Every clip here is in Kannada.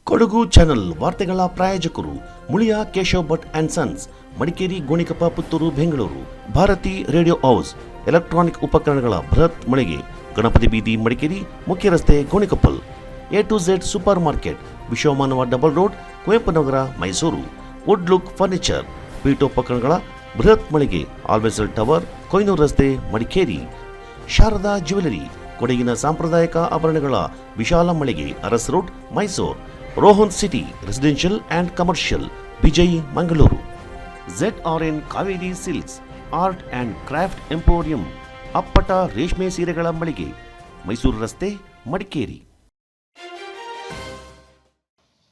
ಕೊಡಗು ಚಾನೆಲ್ ವಾರ್ತೆಗಳ ಪ್ರಾಯೋಜಕರು Muliya Keshav Bhat and sons, Madikeri, Gonikoppa, Puttur, Bengaluru. Bharathi radio house, electronic ಉಪಕರಣಗಳ ಬೃಹತ್ ಮಳಿಗೆ, ಗಣಪತಿ ಬೀದಿ, ಮಡಿಕೇರಿ, ಮುಖ್ಯ ರಸ್ತೆ, Gonikoppal. A2Z super market, Vishwamanava double road, Kuvempu Nagar, Mysuru. Wood look furniture, ಪೀಠೋಪಕರಣಗಳ ಬೃಹತ್ ಮಳಿಗೆ, ಆಲ್ವೆಸಲ್ ಟವರ್, ಕೊಯ್ನೂರು ರಸ್ತೆ, ಮಡಿಕೇರಿ. ಶಾರದಾ ಜ್ಯುವೆಲರಿ, ಕೊಡಗಿನ ಸಾಂಪ್ರದಾಯಿಕ ಆಭರಣಗಳ ವಿಶಾಲ ಮಳಿಗೆ, Aras road, Mysuru. Rohan city residential and commercial, Vijay, Mangaluru. ZRN Kaveri silks, art and craft emporium, ಅಪ್ಪಟ ರೇಷ್ಮೆ ಸೀರೆಗಳ ಮಳಿಗೆ, ಮೈಸೂರು ರಸ್ತೆ, ಮಡಿಕೇರಿ.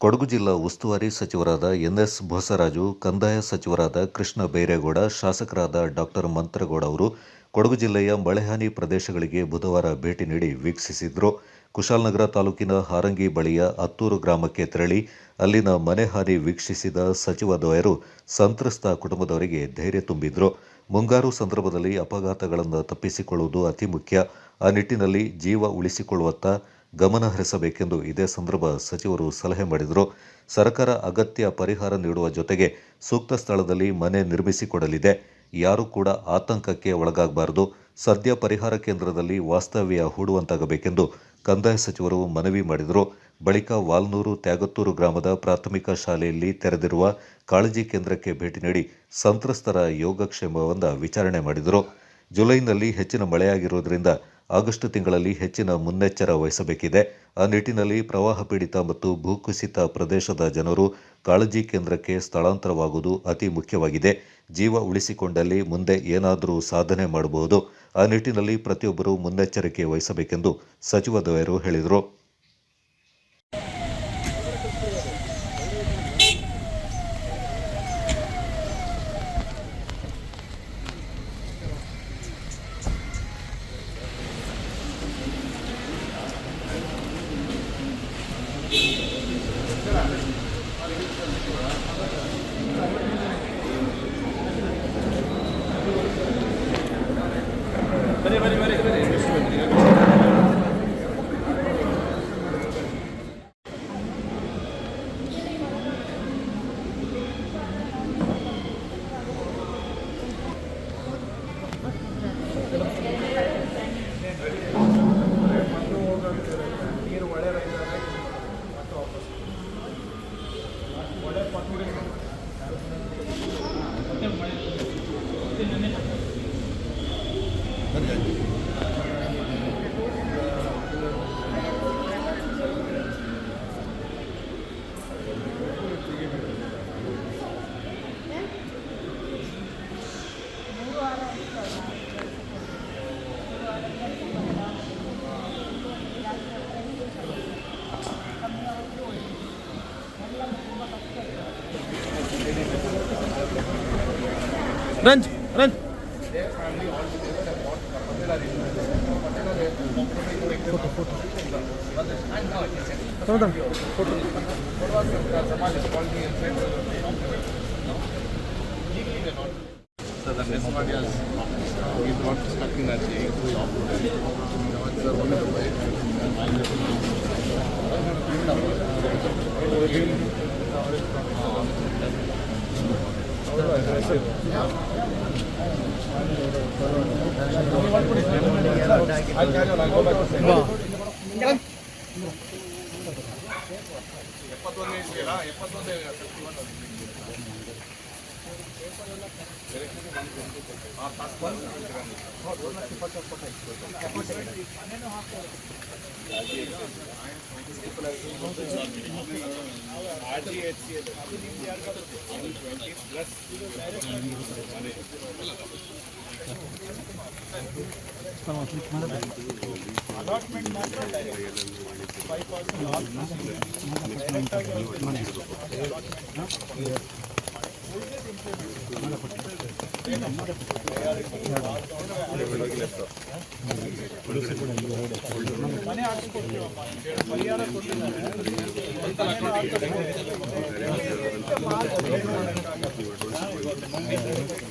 ಕೊಡಗು ಜಿಲ್ಲಾ ಉಸ್ತುವಾರಿ ಸಚಿವರಾದ NS ಬೋಸರಾಜು, ಕಂದಾಯ ಸಚಿವರಾದ ಕೃಷ್ಣ ಬೈರೇಗೌಡ, ಶಾಸಕರಾದ ಡಾಕ್ಟರ್ ಮಂತ್ರಗೌಡ ಅವರು ಕೊಡಗು ಜಿಲ್ಲೆಯ ಮಳೆಹಾನಿ ಪ್ರದೇಶಗಳಿಗೆ ಬುಧವಾರ ಭೇಟಿ ನೀಡಿ ವೀಕ್ಷಿಸಿದರು. ಕುಶಾಲನಗರ ತಾಲೂಕಿನ ಹಾರಂಗಿ ಬಳಿಯ ಅತ್ತೂರು ಗ್ರಾಮಕ್ಕೆ ತೆರಳಿ ಅಲ್ಲಿನ ಮನೆ ಹಾನಿ ವೀಕ್ಷಿಸಿದ ಸಚಿವ ದ್ವಯರು ಸಂತ್ರಸ್ತ ಕುಟುಂಬದವರಿಗೆ ಧೈರ್ಯ ತುಂಬಿದ್ರು. ಮುಂಗಾರು ಸಂದರ್ಭದಲ್ಲಿ ಅಪಘಾತಗಳನ್ನು ತಪ್ಪಿಸಿಕೊಳ್ಳುವುದು ಅತಿ ಮುಖ್ಯ. ಆ ನಿಟ್ಟಿನಲ್ಲಿ ಜೀವ ಉಳಿಸಿಕೊಳ್ಳುವತ್ತ ಗಮನ ಹರಿಸಬೇಕೆಂದು ಇದೇ ಸಂದರ್ಭ ಸಚಿವರು ಸಲಹೆ ಮಾಡಿದರು. ಸರ್ಕಾರ ಅಗತ್ಯ ಪರಿಹಾರ ನೀಡುವ ಜೊತೆಗೆ ಸೂಕ್ತ ಸ್ಥಳದಲ್ಲಿ ಮನೆ ನಿರ್ಮಿಸಿಕೊಡಲಿದೆ. ಯಾರೂ ಕೂಡ ಆತಂಕಕ್ಕೆ ಒಳಗಾಗಬಾರದು. ಸದ್ಯ ಪರಿಹಾರ ಕೇಂದ್ರದಲ್ಲಿ ವಾಸ್ತವ್ಯ ಹೂಡುವಂತಾಗಬೇಕೆಂದು ಕಂದಾಯ ಸಚಿವರು ಮನವಿ ಮಾಡಿದರು. ಬಳಿಕ ವಾಲ್ನೂರು ತ್ಯಾಗತ್ತೂರು ಗ್ರಾಮದ ಪ್ರಾಥಮಿಕ ಶಾಲೆಯಲ್ಲಿ ತೆರೆದಿರುವ ಕಾಳಜಿ ಕೇಂದ್ರಕ್ಕೆ ಭೇಟಿ ನೀಡಿ ಸಂತ್ರಸ್ತರ ಯೋಗಕ್ಷೇಮವನ್ನು ವಿಚಾರಣೆ ಮಾಡಿದರು. ಜುಲೈನಲ್ಲಿ ಹೆಚ್ಚಿನ ಮಳೆಯಾಗಿರುವುದರಿಂದ ಆಗಸ್ಟ್ ತಿಂಗಳಲ್ಲಿ ಹೆಚ್ಚಿನ ಮುನ್ನೆಚ್ಚರ ವಹಿಸಬೇಕಿದೆ. ಆ ನಿಟ್ಟಿನಲ್ಲಿ ಪ್ರವಾಹ ಪೀಡಿತ ಮತ್ತು ಭೂಕುಸಿತ ಪ್ರದೇಶದ ಜನರು ಕಾಳಜಿ ಕೇಂದ್ರಕ್ಕೆ ಸ್ಥಳಾಂತರವಾಗುವುದು ಅತಿ ಮುಖ್ಯವಾಗಿದೆ. ಜೀವ ಉಳಿಸಿಕೊಂಡಲ್ಲಿ ಮುಂದೆ ಏನಾದರೂ ಸಾಧನೆ ಮಾಡಬಹುದು. ಆ ನಿಟ್ಟಿನಲ್ಲಿ ಪ್ರತಿಯೊಬ್ಬರೂ ಮುನ್ನೆಚ್ಚರಿಕೆ ವಹಿಸಬೇಕೆಂದು ಸಚಿವ ದ್ವಯರು ಹೇಳಿದರು. Ranj. So the next one is not stuck in a chain. It's one of the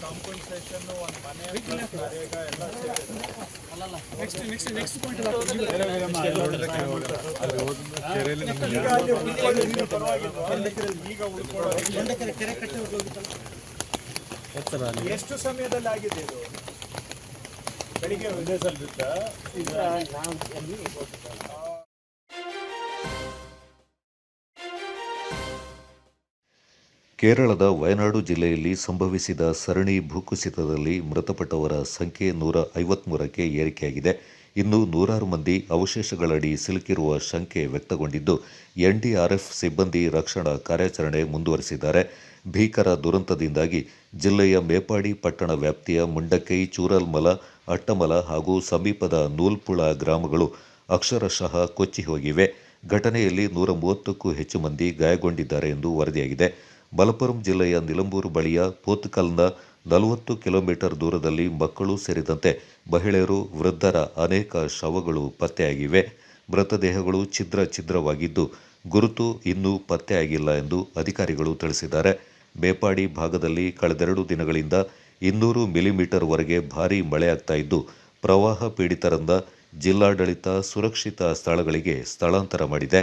Compensation ಎಷ್ಟು ಸಮಯದಲ್ಲಿ ಆಗಿದೆ ಇದು? ಬೆಳಿಗ್ಗೆ ಒಂದೇ ಸಲ ಬಿತ್ತಾ? ಕೇರಳದ ವಯನಾಡು ಜಿಲ್ಲೆಯಲ್ಲಿ ಸಂಭವಿಸಿದ ಸರಣಿ ಭೂಕುಸಿತದಲ್ಲಿ ಮೃತಪಟ್ಟವರ ಸಂಖ್ಯೆ 153ಕ್ಕೆ ಏರಿಕೆಯಾಗಿದೆ. ಇನ್ನು ನೂರಾರು ಮಂದಿ ಅವಶೇಷಗಳಡಿ ಸಿಲುಕಿರುವ ಶಂಕೆ ವ್ಯಕ್ತಗೊಂಡಿದ್ದು, ಎನ್ಡಿಆರ್ಎಫ್ ಸಿಬ್ಬಂದಿ ರಕ್ಷಣಾ ಕಾರ್ಯಾಚರಣೆ ಮುಂದುವರೆಸಿದ್ದಾರೆ. ಭೀಕರ ದುರಂತದಿಂದಾಗಿ ಜಿಲ್ಲೆಯ ಮೇಪಾಡಿ ಪಟ್ಟಣ ವ್ಯಾಪ್ತಿಯ ಮುಂಡಕೈ, ಚೂರಲ್ಮಲ, ಅಟ್ಟಮಲ ಹಾಗೂ ಸಮೀಪದ ನೂಲ್ಪುಳ ಗ್ರಾಮಗಳು ಅಕ್ಷರಶಃ ಕೊಚ್ಚಿ ಹೋಗಿವೆ. ಘಟನೆಯಲ್ಲಿ 130ಕ್ಕೂ ಹೆಚ್ಚು ಮಂದಿ ಗಾಯಗೊಂಡಿದ್ದಾರೆ ಎಂದು ವರದಿಯಾಗಿದೆ. ಮಲಪ್ಪುರಂ ಜಿಲ್ಲೆಯ ನಿಲಂಬೂರು ಬಳಿಯ ಪೋತ್ಕಲ್ನ 40 ಕಿಲೋಮೀಟರ್ ದೂರದಲ್ಲಿ ಮಕ್ಕಳು ಸೇರಿದಂತೆ ಮಹಿಳೆಯರು, ವೃದ್ಧರ ಅನೇಕ ಶವಗಳು ಪತ್ತೆಯಾಗಿವೆ. ಮೃತದೇಹಗಳು ಛಿದ್ರವಾಗಿದ್ದು, ಗುರುತು ಇನ್ನೂ ಪತ್ತೆಯಾಗಿಲ್ಲ ಎಂದು ಅಧಿಕಾರಿಗಳು ತಿಳಿಸಿದ್ದಾರೆ. ಮೇಪಾಡಿ ಭಾಗದಲ್ಲಿ ಕಳೆದೆರಡು ದಿನಗಳಿಂದ 200 ಮಿಲಿಮೀಟರ್ ವರೆಗೆ ಭಾರೀ ಮಳೆಯಾಗ್ತಾ ಇದ್ದು, ಪ್ರವಾಹ ಪೀಡಿತರನ್ನ ಜಿಲ್ಲಾಡಳಿತ ಸುರಕ್ಷಿತ ಸ್ಥಳಗಳಿಗೆ ಸ್ಥಳಾಂತರ ಮಾಡಿದೆ.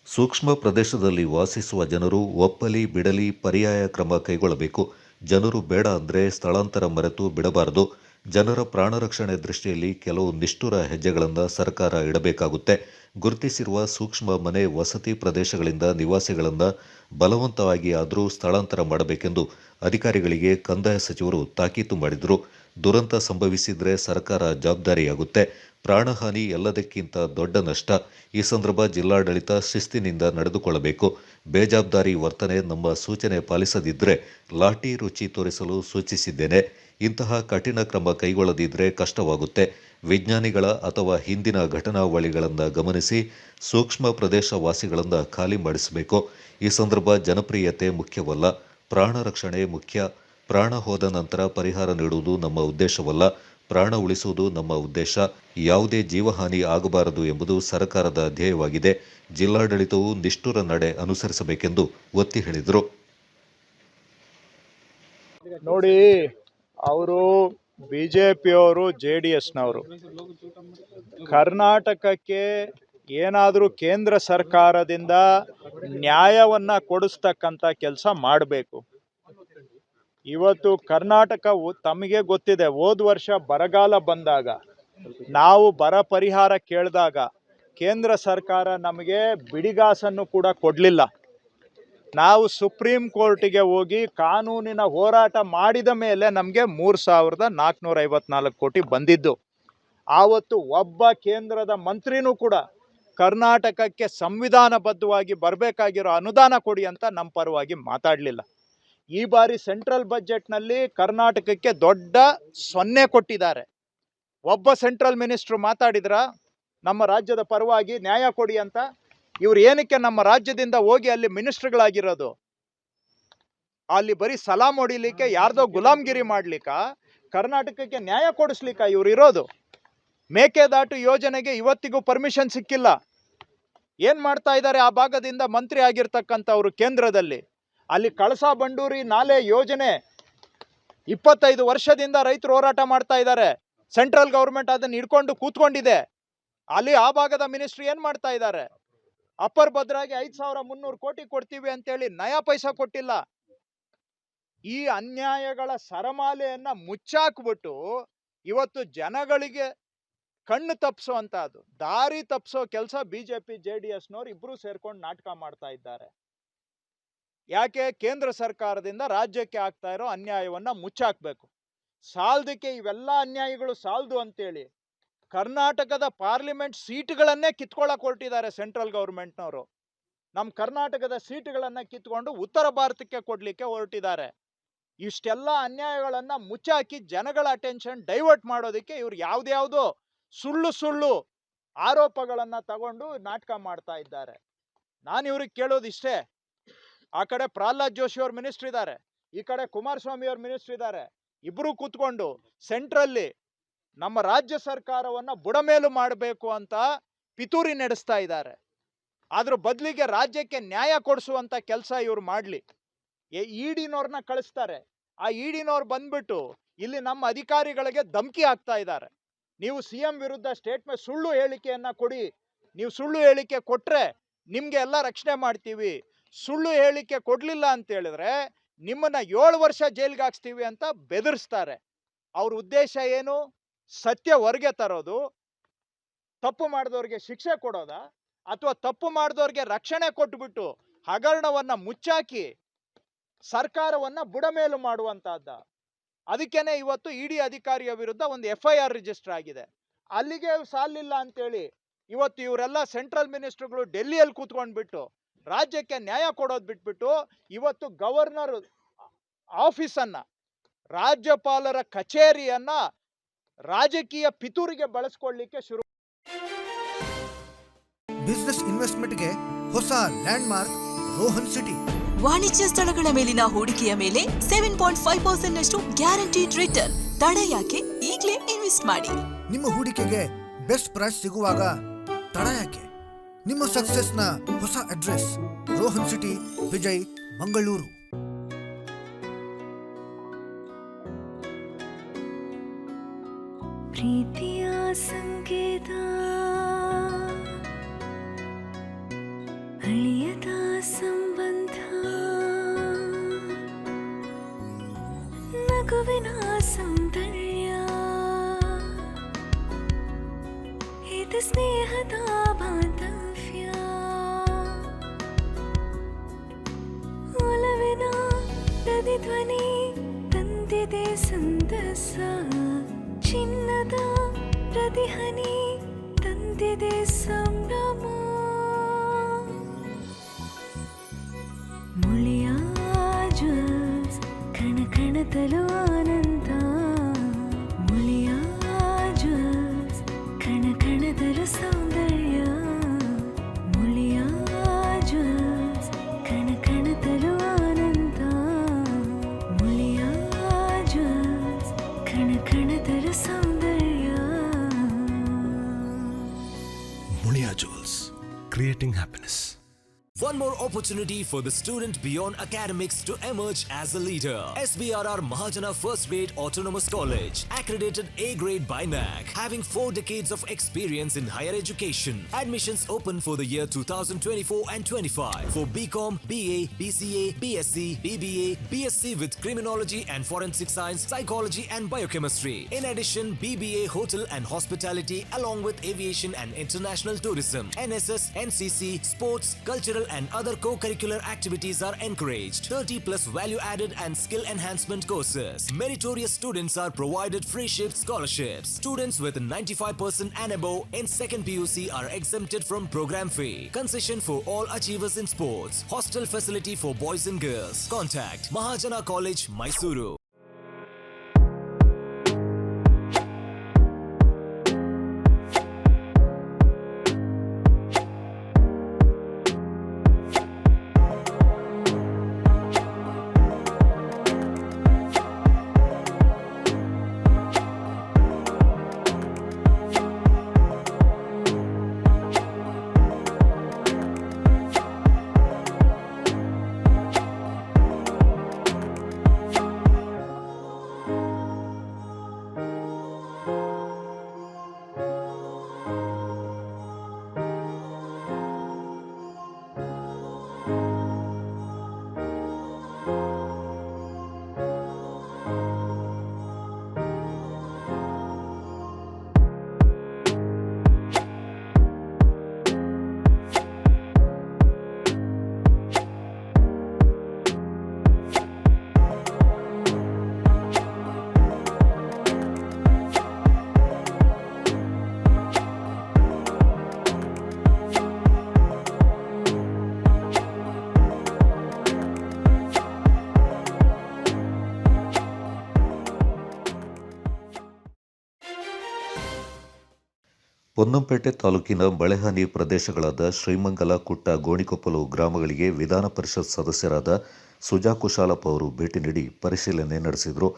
ಸೂಕ್ಷ್ಮ ಪ್ರದೇಶದಲ್ಲಿ ವಾಸಿಸುವ ಜನರು ಒಪ್ಪಲಿ ಬಿಡಲಿ ಪರ್ಯಾಯ ಕ್ರಮ ಕೈಗೊಳ್ಳಬೇಕು. ಜನರು ಬೇಡ ಅಂದರೆ ಸ್ಥಳಾಂತರ ಮರೆತು ಬಿಡಬಾರದು. ಜನರ ಪ್ರಾಣ ರಕ್ಷಣೆ ದೃಷ್ಟಿಯಲ್ಲಿ ಕೆಲವು ನಿಷ್ಠುರ ಹೆಜ್ಜೆಗಳನ್ನು ಸರ್ಕಾರ ಇಡಬೇಕಾಗುತ್ತೆ. ಗುರುತಿಸಿರುವ ಸೂಕ್ಷ್ಮ ಮನೆ ವಸತಿ ಪ್ರದೇಶಗಳಿಂದ ನಿವಾಸಿಗಳನ್ನು ಬಲವಂತವಾಗಿ ಆದರೂ ಸ್ಥಳಾಂತರ ಮಾಡಬೇಕೆಂದು ಅಧಿಕಾರಿಗಳಿಗೆ ಕಂದಾಯ ಸಚಿವರು ತಾಕೀತು ಮಾಡಿದರು. ದುರಂತ ಸಂಭವಿಸಿದರೆ ಸರ್ಕಾರ ಜವಾಬ್ದಾರಿಯಾಗುತ್ತೆ. ಪ್ರಾಣಹಾನಿ ಎಲ್ಲದಕ್ಕಿಂತ ದೊಡ್ಡ ನಷ್ಟ. ಈ ಸಂದರ್ಭ ಜಿಲ್ಲಾಡಳಿತ ಶಿಸ್ತಿನಿಂದ ನಡೆದುಕೊಳ್ಳಬೇಕು. ಬೇಜವಾಬ್ದಾರಿ ವರ್ತನೆ ನಮ್ಮ ಸೂಚನೆ ಪಾಲಿಸದಿದ್ದರೆ ಲಾಠಿ ರುಚಿ ತೋರಿಸಲು ಸೂಚಿಸಿದ್ದೇನೆ. ಇಂತಹ ಕಠಿಣ ಕ್ರಮ ಕೈಗೊಳ್ಳದಿದ್ದರೆ ಕಷ್ಟವಾಗುತ್ತೆ. ವಿಜ್ಞಾನಿಗಳ ಅಥವಾ ಹಿಂದಿನ ಘಟನಾವಳಿಗಳನ್ನು ಗಮನಿಸಿ ಸೂಕ್ಷ್ಮ ಪ್ರದೇಶ ವಾಸಿಗಳನ್ನು ಖಾಲಿ ಮಾಡಿಸಬೇಕು. ಈ ಸಂದರ್ಭ ಜನಪ್ರಿಯತೆ ಮುಖ್ಯವಲ್ಲ, ಪ್ರಾಣ ರಕ್ಷಣೆ ಮುಖ್ಯ. ಪ್ರಾಣ ಹೋದ ನಂತರ ಪರಿಹಾರ ನೀಡುವುದು ನಮ್ಮ ಉದ್ದೇಶವಲ್ಲ, ಪ್ರಾಣ ಉಳಿಸುವುದು ನಮ್ಮ ಉದ್ದೇಶ. ಯಾವುದೇ ಜೀವಹಾನಿ ಆಗಬಾರದು ಎಂಬುದು ಸರ್ಕಾರದ ಧ್ಯೇಯವಾಗಿದೆ. ಜಿಲ್ಲಾಡಳಿತವು ನಿಷ್ಠುರ ನಡೆ ಅನುಸರಿಸಬೇಕೆಂದು ಒತ್ತಿ ಹೇಳಿದರು. ನೋಡಿ, ಅವರು ಬಿಜೆಪಿಯವರು, JDSನವರು ಕರ್ನಾಟಕಕ್ಕೆ ಏನಾದರೂ ಕೇಂದ್ರ ಸರ್ಕಾರದಿಂದ ನ್ಯಾಯವನ್ನ ಕೊಡಿಸ್ತಕ್ಕಂಥ ಕೆಲಸ ಮಾಡಬೇಕು. ಇವತ್ತು ಕರ್ನಾಟಕ ತಮಗೆ ಗೊತ್ತಿದೆ, ಹೋದ ವರ್ಷ ಬರಗಾಲ ಬಂದಾಗ ನಾವು ಬರ ಪರಿಹಾರ ಕೇಳಿದಾಗ ಕೇಂದ್ರ ಸರ್ಕಾರ ನಮಗೆ ಬಿಡಿಗಾಸನ್ನು ಕೂಡ ಕೊಡಲಿಲ್ಲ. ನಾವು ಸುಪ್ರೀಂ ಕೋರ್ಟಿಗೆ ಹೋಗಿ ಕಾನೂನಿನ ಹೋರಾಟ ಮಾಡಿದ ಮೇಲೆ ನಮಗೆ 3,454 ಕೋಟಿ ಬಂದಿದ್ದು. ಆವತ್ತು ಒಬ್ಬ ಕೇಂದ್ರದ ಮಂತ್ರಿನೂ ಕೂಡ ಕರ್ನಾಟಕಕ್ಕೆ ಸಂವಿಧಾನಬದ್ಧವಾಗಿ ಬರಬೇಕಾಗಿರೋ ಅನುದಾನ ಕೊಡಿ ಅಂತ ನಮ್ಮ ಪರವಾಗಿ ಮಾತಾಡಲಿಲ್ಲ. ಈ ಬಾರಿ ಸೆಂಟ್ರಲ್ ಬಜೆಟ್ನಲ್ಲಿ ಕರ್ನಾಟಕಕ್ಕೆ ದೊಡ್ಡ 0 ಕೊಟ್ಟಿದ್ದಾರೆ. ಒಬ್ಬ ಸೆಂಟ್ರಲ್ ಮಿನಿಸ್ಟ್ರು ಮಾತಾಡಿದ್ರ ನಮ್ಮ ರಾಜ್ಯದ ಪರವಾಗಿ ನ್ಯಾಯ ಕೊಡಿ ಅಂತ? ಇವ್ರು ಏನಕ್ಕೆ ನಮ್ಮ ರಾಜ್ಯದಿಂದ ಹೋಗಿ ಅಲ್ಲಿ ಮಿನಿಸ್ಟ್ರುಗಳಾಗಿರೋದು? ಅಲ್ಲಿ ಬರೀ ಸಲಾಂ ಹೊಡಿಲಿಕ್ಕೆ, ಯಾರ್ದೋ ಗುಲಾಮ್ಗಿರಿ ಮಾಡ್ಲಿಕ್ಕ, ಕರ್ನಾಟಕಕ್ಕೆ ನ್ಯಾಯ ಕೊಡಿಸ್ಲಿಕ್ಕ ಇವ್ರು ಇರೋದು? ಮೇಕೆದಾಟು ಯೋಜನೆಗೆ ಇವತ್ತಿಗೂ ಪರ್ಮಿಷನ್ ಸಿಕ್ಕಿಲ್ಲ. ಏನ್ ಮಾಡ್ತಾ ಇದ್ದಾರೆ ಆ ಭಾಗದಿಂದ ಮಂತ್ರಿ ಆಗಿರ್ತಕ್ಕಂಥವ್ರು ಕೇಂದ್ರದಲ್ಲಿ? ಅಲ್ಲಿ ಕಳಸಾ ಬಂಡೂರಿ ನಾಲೆ ಯೋಜನೆ 25 ವರ್ಷದಿಂದ ರೈತರು ಹೋರಾಟ ಮಾಡ್ತಾ ಇದ್ದಾರೆ. ಸೆಂಟ್ರಲ್ ಗೌರ್ಮೆಂಟ್ ಅದನ್ನ ಹಿಡ್ಕೊಂಡು ಕೂತ್ಕೊಂಡಿದೆ. ಅಲ್ಲಿ ಆ ಭಾಗದ ಮಿನಿಸ್ಟ್ರಿ ಏನ್ ಮಾಡ್ತಾ ಇದ್ದಾರೆ? ಅಪ್ಪರ್ ಭದ್ರಾಗಿ 5,300 ಕೋಟಿ ಕೊಡ್ತೀವಿ ಅಂತೇಳಿ ನಯಾ ಪೈಸಾ ಕೊಟ್ಟಿಲ್ಲ. ಈ ಅನ್ಯಾಯಗಳ ಸರಮಾಲೆಯನ್ನ ಮುಚ್ಚಾಕ್ಬಿಟ್ಟು ಇವತ್ತು ಜನಗಳಿಗೆ ಕಣ್ಣು ತಪ್ಪಿಸೋಂಥದ್ದು, ದಾರಿ ತಪ್ಪಿಸೋ ಕೆಲಸ ಬಿಜೆಪಿ JDSನವ್ರು ಇಬ್ರು ಸೇರ್ಕೊಂಡು ನಾಟಕ ಮಾಡ್ತಾ ಇದ್ದಾರೆ. ಯಾಕೆ? ಕೇಂದ್ರ ಸರ್ಕಾರದಿಂದ ರಾಜ್ಯಕ್ಕೆ ಆಗ್ತಾ ಇರೋ ಅನ್ಯಾಯವನ್ನ ಮುಚ್ಚಾಕ್ಬೇಕು. ಸಾಲದಕ್ಕೆ ಇವೆಲ್ಲ ಅನ್ಯಾಯಗಳು ಸಾಲದು ಅಂತೇಳಿ ಕರ್ನಾಟಕದ ಪಾರ್ಲಿಮೆಂಟ್ ಸೀಟ್ಗಳನ್ನೇ ಕಿತ್ಕೊಳ್ಳಕ್ ಹೊರಟಿದ್ದಾರೆ ಸೆಂಟ್ರಲ್ ಗೌರ್ಮೆಂಟ್ನವರು. ನಮ್ಮ ಕರ್ನಾಟಕದ ಸೀಟ್ಗಳನ್ನ ಕಿತ್ಕೊಂಡು ಉತ್ತರ ಭಾರತಕ್ಕೆ ಕೊಡ್ಲಿಕ್ಕೆ ಹೊರಟಿದ್ದಾರೆ. ಇಷ್ಟೆಲ್ಲ ಅನ್ಯಾಯಗಳನ್ನ ಮುಚ್ಚಾಕಿ ಜನಗಳ ಅಟೆನ್ಷನ್ ಡೈವರ್ಟ್ ಮಾಡೋದಕ್ಕೆ ಇವ್ರು ಯಾವ್ದ್ಯಾವ್ದೋ ಸುಳ್ಳು ಆರೋಪಗಳನ್ನ ತಗೊಂಡು ನಾಟಕ ಮಾಡ್ತಾ ಇದ್ದಾರೆ. ನಾನು ಇವ್ರಿಗೆ ಕೇಳೋದಿಷ್ಟೇ, ಆ ಕಡೆ ಪ್ರಹ್ಲಾದ್ ಜೋಶಿ ಅವ್ರ ಮಿನಿಸ್ಟರ್ ಇದ್ದಾರೆ, ಈ ಕಡೆ ಕುಮಾರಸ್ವಾಮಿ ಅವ್ರ ಮಿನಿಸ್ಟರ್ ಇದ್ದಾರೆ. ಇಬ್ರು ಕೂತ್ಕೊಂಡು ಸೆಂಟ್ರಲ್ಲಿ ನಮ್ಮ ರಾಜ್ಯ ಸರ್ಕಾರವನ್ನ ಬುಡಮೇಲು ಮಾಡಬೇಕು ಅಂತ ಪಿತೂರಿ ನಡೆಸ್ತಾ ಇದ್ದಾರೆ. ಅದ್ರ ಬದಲಿಗೆ ರಾಜ್ಯಕ್ಕೆ ನ್ಯಾಯ ಕೊಡಿಸುವಂತ ಕೆಲಸ ಇವ್ರು ಮಾಡ್ಲಿ. ಇಡಿನವ್ರನ್ನ ಕಳಿಸ್ತಾರೆ. ಆ ಇಡಿನವ್ರು ಬಂದ್ಬಿಟ್ಟು ಇಲ್ಲಿ ನಮ್ಮ ಅಧಿಕಾರಿಗಳಿಗೆ ಧಮಕಿ ಹಾಕ್ತಾ ಇದ್ದಾರೆ. ನೀವು CM ವಿರುದ್ಧ ಸ್ಟೇಟ್ಮೆಂಟ್ ಸುಳ್ಳು ಹೇಳಿಕೆಯನ್ನ ಕೊಡಿ, ನೀವು ಸುಳ್ಳು ಹೇಳಿಕೆ ಕೊಟ್ರೆ ನಿಮ್ಗೆ ಎಲ್ಲ ರಕ್ಷಣೆ ಮಾಡ್ತೀವಿ, ಸುಳ್ಳು ಹೇಳಿಕೆ ಕೊಡ್ಲಿಲ್ಲ ಅಂತ ಹೇಳಿದ್ರೆ ನಿಮ್ಮನ್ನ 7 ವರ್ಷ ಜೈಲ್ಗೆ ಹಾಕ್ಸ್ತೀವಿ ಅಂತ ಬೆದರಿಸ್ತಾರೆ. ಅವ್ರ ಉದ್ದೇಶ ಏನು? ಸತ್ಯ ಹೊರಗೆ ತರೋದು, ತಪ್ಪು ಮಾಡಿದವ್ರಿಗೆ ಶಿಕ್ಷೆ ಕೊಡೋದಾ, ಅಥವಾ ತಪ್ಪು ಮಾಡಿದವ್ರಿಗೆ ರಕ್ಷಣೆ ಕೊಟ್ಬಿಟ್ಟು ಹಗರಣವನ್ನ ಮುಚ್ಚಾಕಿ ಸರ್ಕಾರವನ್ನ ಬುಡಮೇಲು ಮಾಡುವಂತಹದ್ದ? ಅದಕ್ಕೇನೆ ಇವತ್ತು ಇಡಿ ಅಧಿಕಾರಿಯ ವಿರುದ್ಧ ಒಂದು FIR ರಿಜಿಸ್ಟರ್ ಆಗಿದೆ. ಅಲ್ಲಿಗೆ ಸಾಲಿಲ್ಲ ಅಂತೇಳಿ ಇವತ್ತು ಇವರೆಲ್ಲ ಸೆಂಟ್ರಲ್ ಮಿನಿಸ್ಟರ್ಗಳು ಡೆಲ್ಲಿಯಲ್ಲಿ ಕೂತ್ಕೊಂಡ್ಬಿಟ್ಟು ರಾಜ್ಯಕ್ಕೆ ನ್ಯಾಯ ಕೊಡೋದು ಬಿಟ್ಬಿಟ್ಟು ಇವತ್ತು ಗವರ್ನರ್ ಆಫೀಸನ್ನ, ರಾಜ್ಯಪಾಲರ ಕಚೇರಿಯನ್ನ ರಾಜಕೀಯ ಪಿತೂರಿಗೆ ಬಳಸ್ಕೊಳ್ಳಿಕ್ಕೆ ಶುರು. ಬಿಸಿನೆಸ್ ಇನ್ವೆಸ್ಟ್ಮೆಂಟ್ಗೆ ಹೊಸ ಲ್ಯಾಂಡ್ ಮಾರ್ಕ್ ರೋಹನ್ ಸಿಟಿ. ವಾಣಿಜ್ಯ ಸ್ಥಳಗಳ ಮೇಲಿನ ಹೂಡಿಕೆಯ ಮೇಲೆ 7.5% ನಷ್ಟು ಗ್ಯಾರಂಟಿಡ್ ರಿಟರ್ನ್. ತಡ ಯಾಕೆ? ಈಗಲೇ ಇನ್ವೆಸ್ಟ್ ಮಾಡಿ. ನಿಮ್ಮ ಹೂಡಿಕೆಗೆ ಬೆಸ್ಟ್ ಪ್ರೈಸ್ ಸಿಗುವಾಗ ತಡ ಯಾಕೆ? ನಿಮ್ಮ ಸಕ್ಸಸ್ನ ಹೊಸ ಅಡ್ರೆಸ್ ರೋಹನ್ ಸಿಟಿ, ವಿಜಯ್, ಮಂಗಳೂರು. ಪ್ರೀತಿಯ ಸಂಕೇತ, ಅಳಿಯದ ಸಂಬಂಧ, ನಗುವಿನ ಸೌಂದರ್ಯ, ಇದು ಸ್ನೇಹದ ಬಾಂಧವ್ಯ, ಒಲವಿನ ಪ್ರತಿಧ್ವನಿ ತಂದಿದೆ ಸಂತಸ, ಚಿನ್ನದ ಪ್ರತಿಹನಿ ತಂದಿದೆ ಸಂಭ್ರಮ. ಮುಳಿಯ ಜ್ಯೂಸ್ ಕಣ ಕಣದಲು ಆನಂದ, ಮುಳಿಯ ಜ್ಯೂಸ್ ಕಣ ಕಣದಲು ಸೌಂದರ್ಯ, ಮುಳಿಯ ಜ್ಯೂಸ್ ಕಣ ಕಣದಲು ಆನಂದ, ಮುಳಿಯ ಜ್ಯೂಸ್ ಕಣ ಕಣದಲು ಸೌಂದರ್ಯ. Muliya jewels, creating happiness. One more opportunity for the student beyond academics to emerge as a leader. SBRR Mahajana First Grade Autonomous College, accredited A grade by NAC, having 4 decades of experience in higher education. Admissions open for the year 2024 and 25 for BCom, BA, BCA, BSc, BBA, BSc with Criminology and Forensic Science, Psychology and Biochemistry. In addition, BBA Hotel and Hospitality along with Aviation and International Tourism. NSS, NCC, Sports, Cultural and other co-curricular activities are encouraged. 30 plus value-added and skill enhancement courses. Meritorious students are provided free shift scholarships. Students with 95% and above in second PUC are exempted from program fee. Concession for all achievers in sports. Hostel facility for boys and girls. Contact Mahajana College, Mysuru. Ponnampet ತಾಲೂಕಿನ ಮಳೆಹಾನಿ ಪ್ರದೇಶಗಳಾದ ಶ್ರೀಮಂಗಲ, ಕುಟ್ಟ, ಗೋಣಿಕೊಪ್ಪಲು ಗ್ರಾಮಗಳಿಗೆ ವಿಧಾನ ಪರಿಷತ್ ಸದಸ್ಯರಾದ ಸುಜಾ ಕುಶಾಲಪ್ಪ ಅವರು ಭೇಟಿ ನೀಡಿ ಪರಿಶೀಲನೆ ನಡೆಸಿದರು.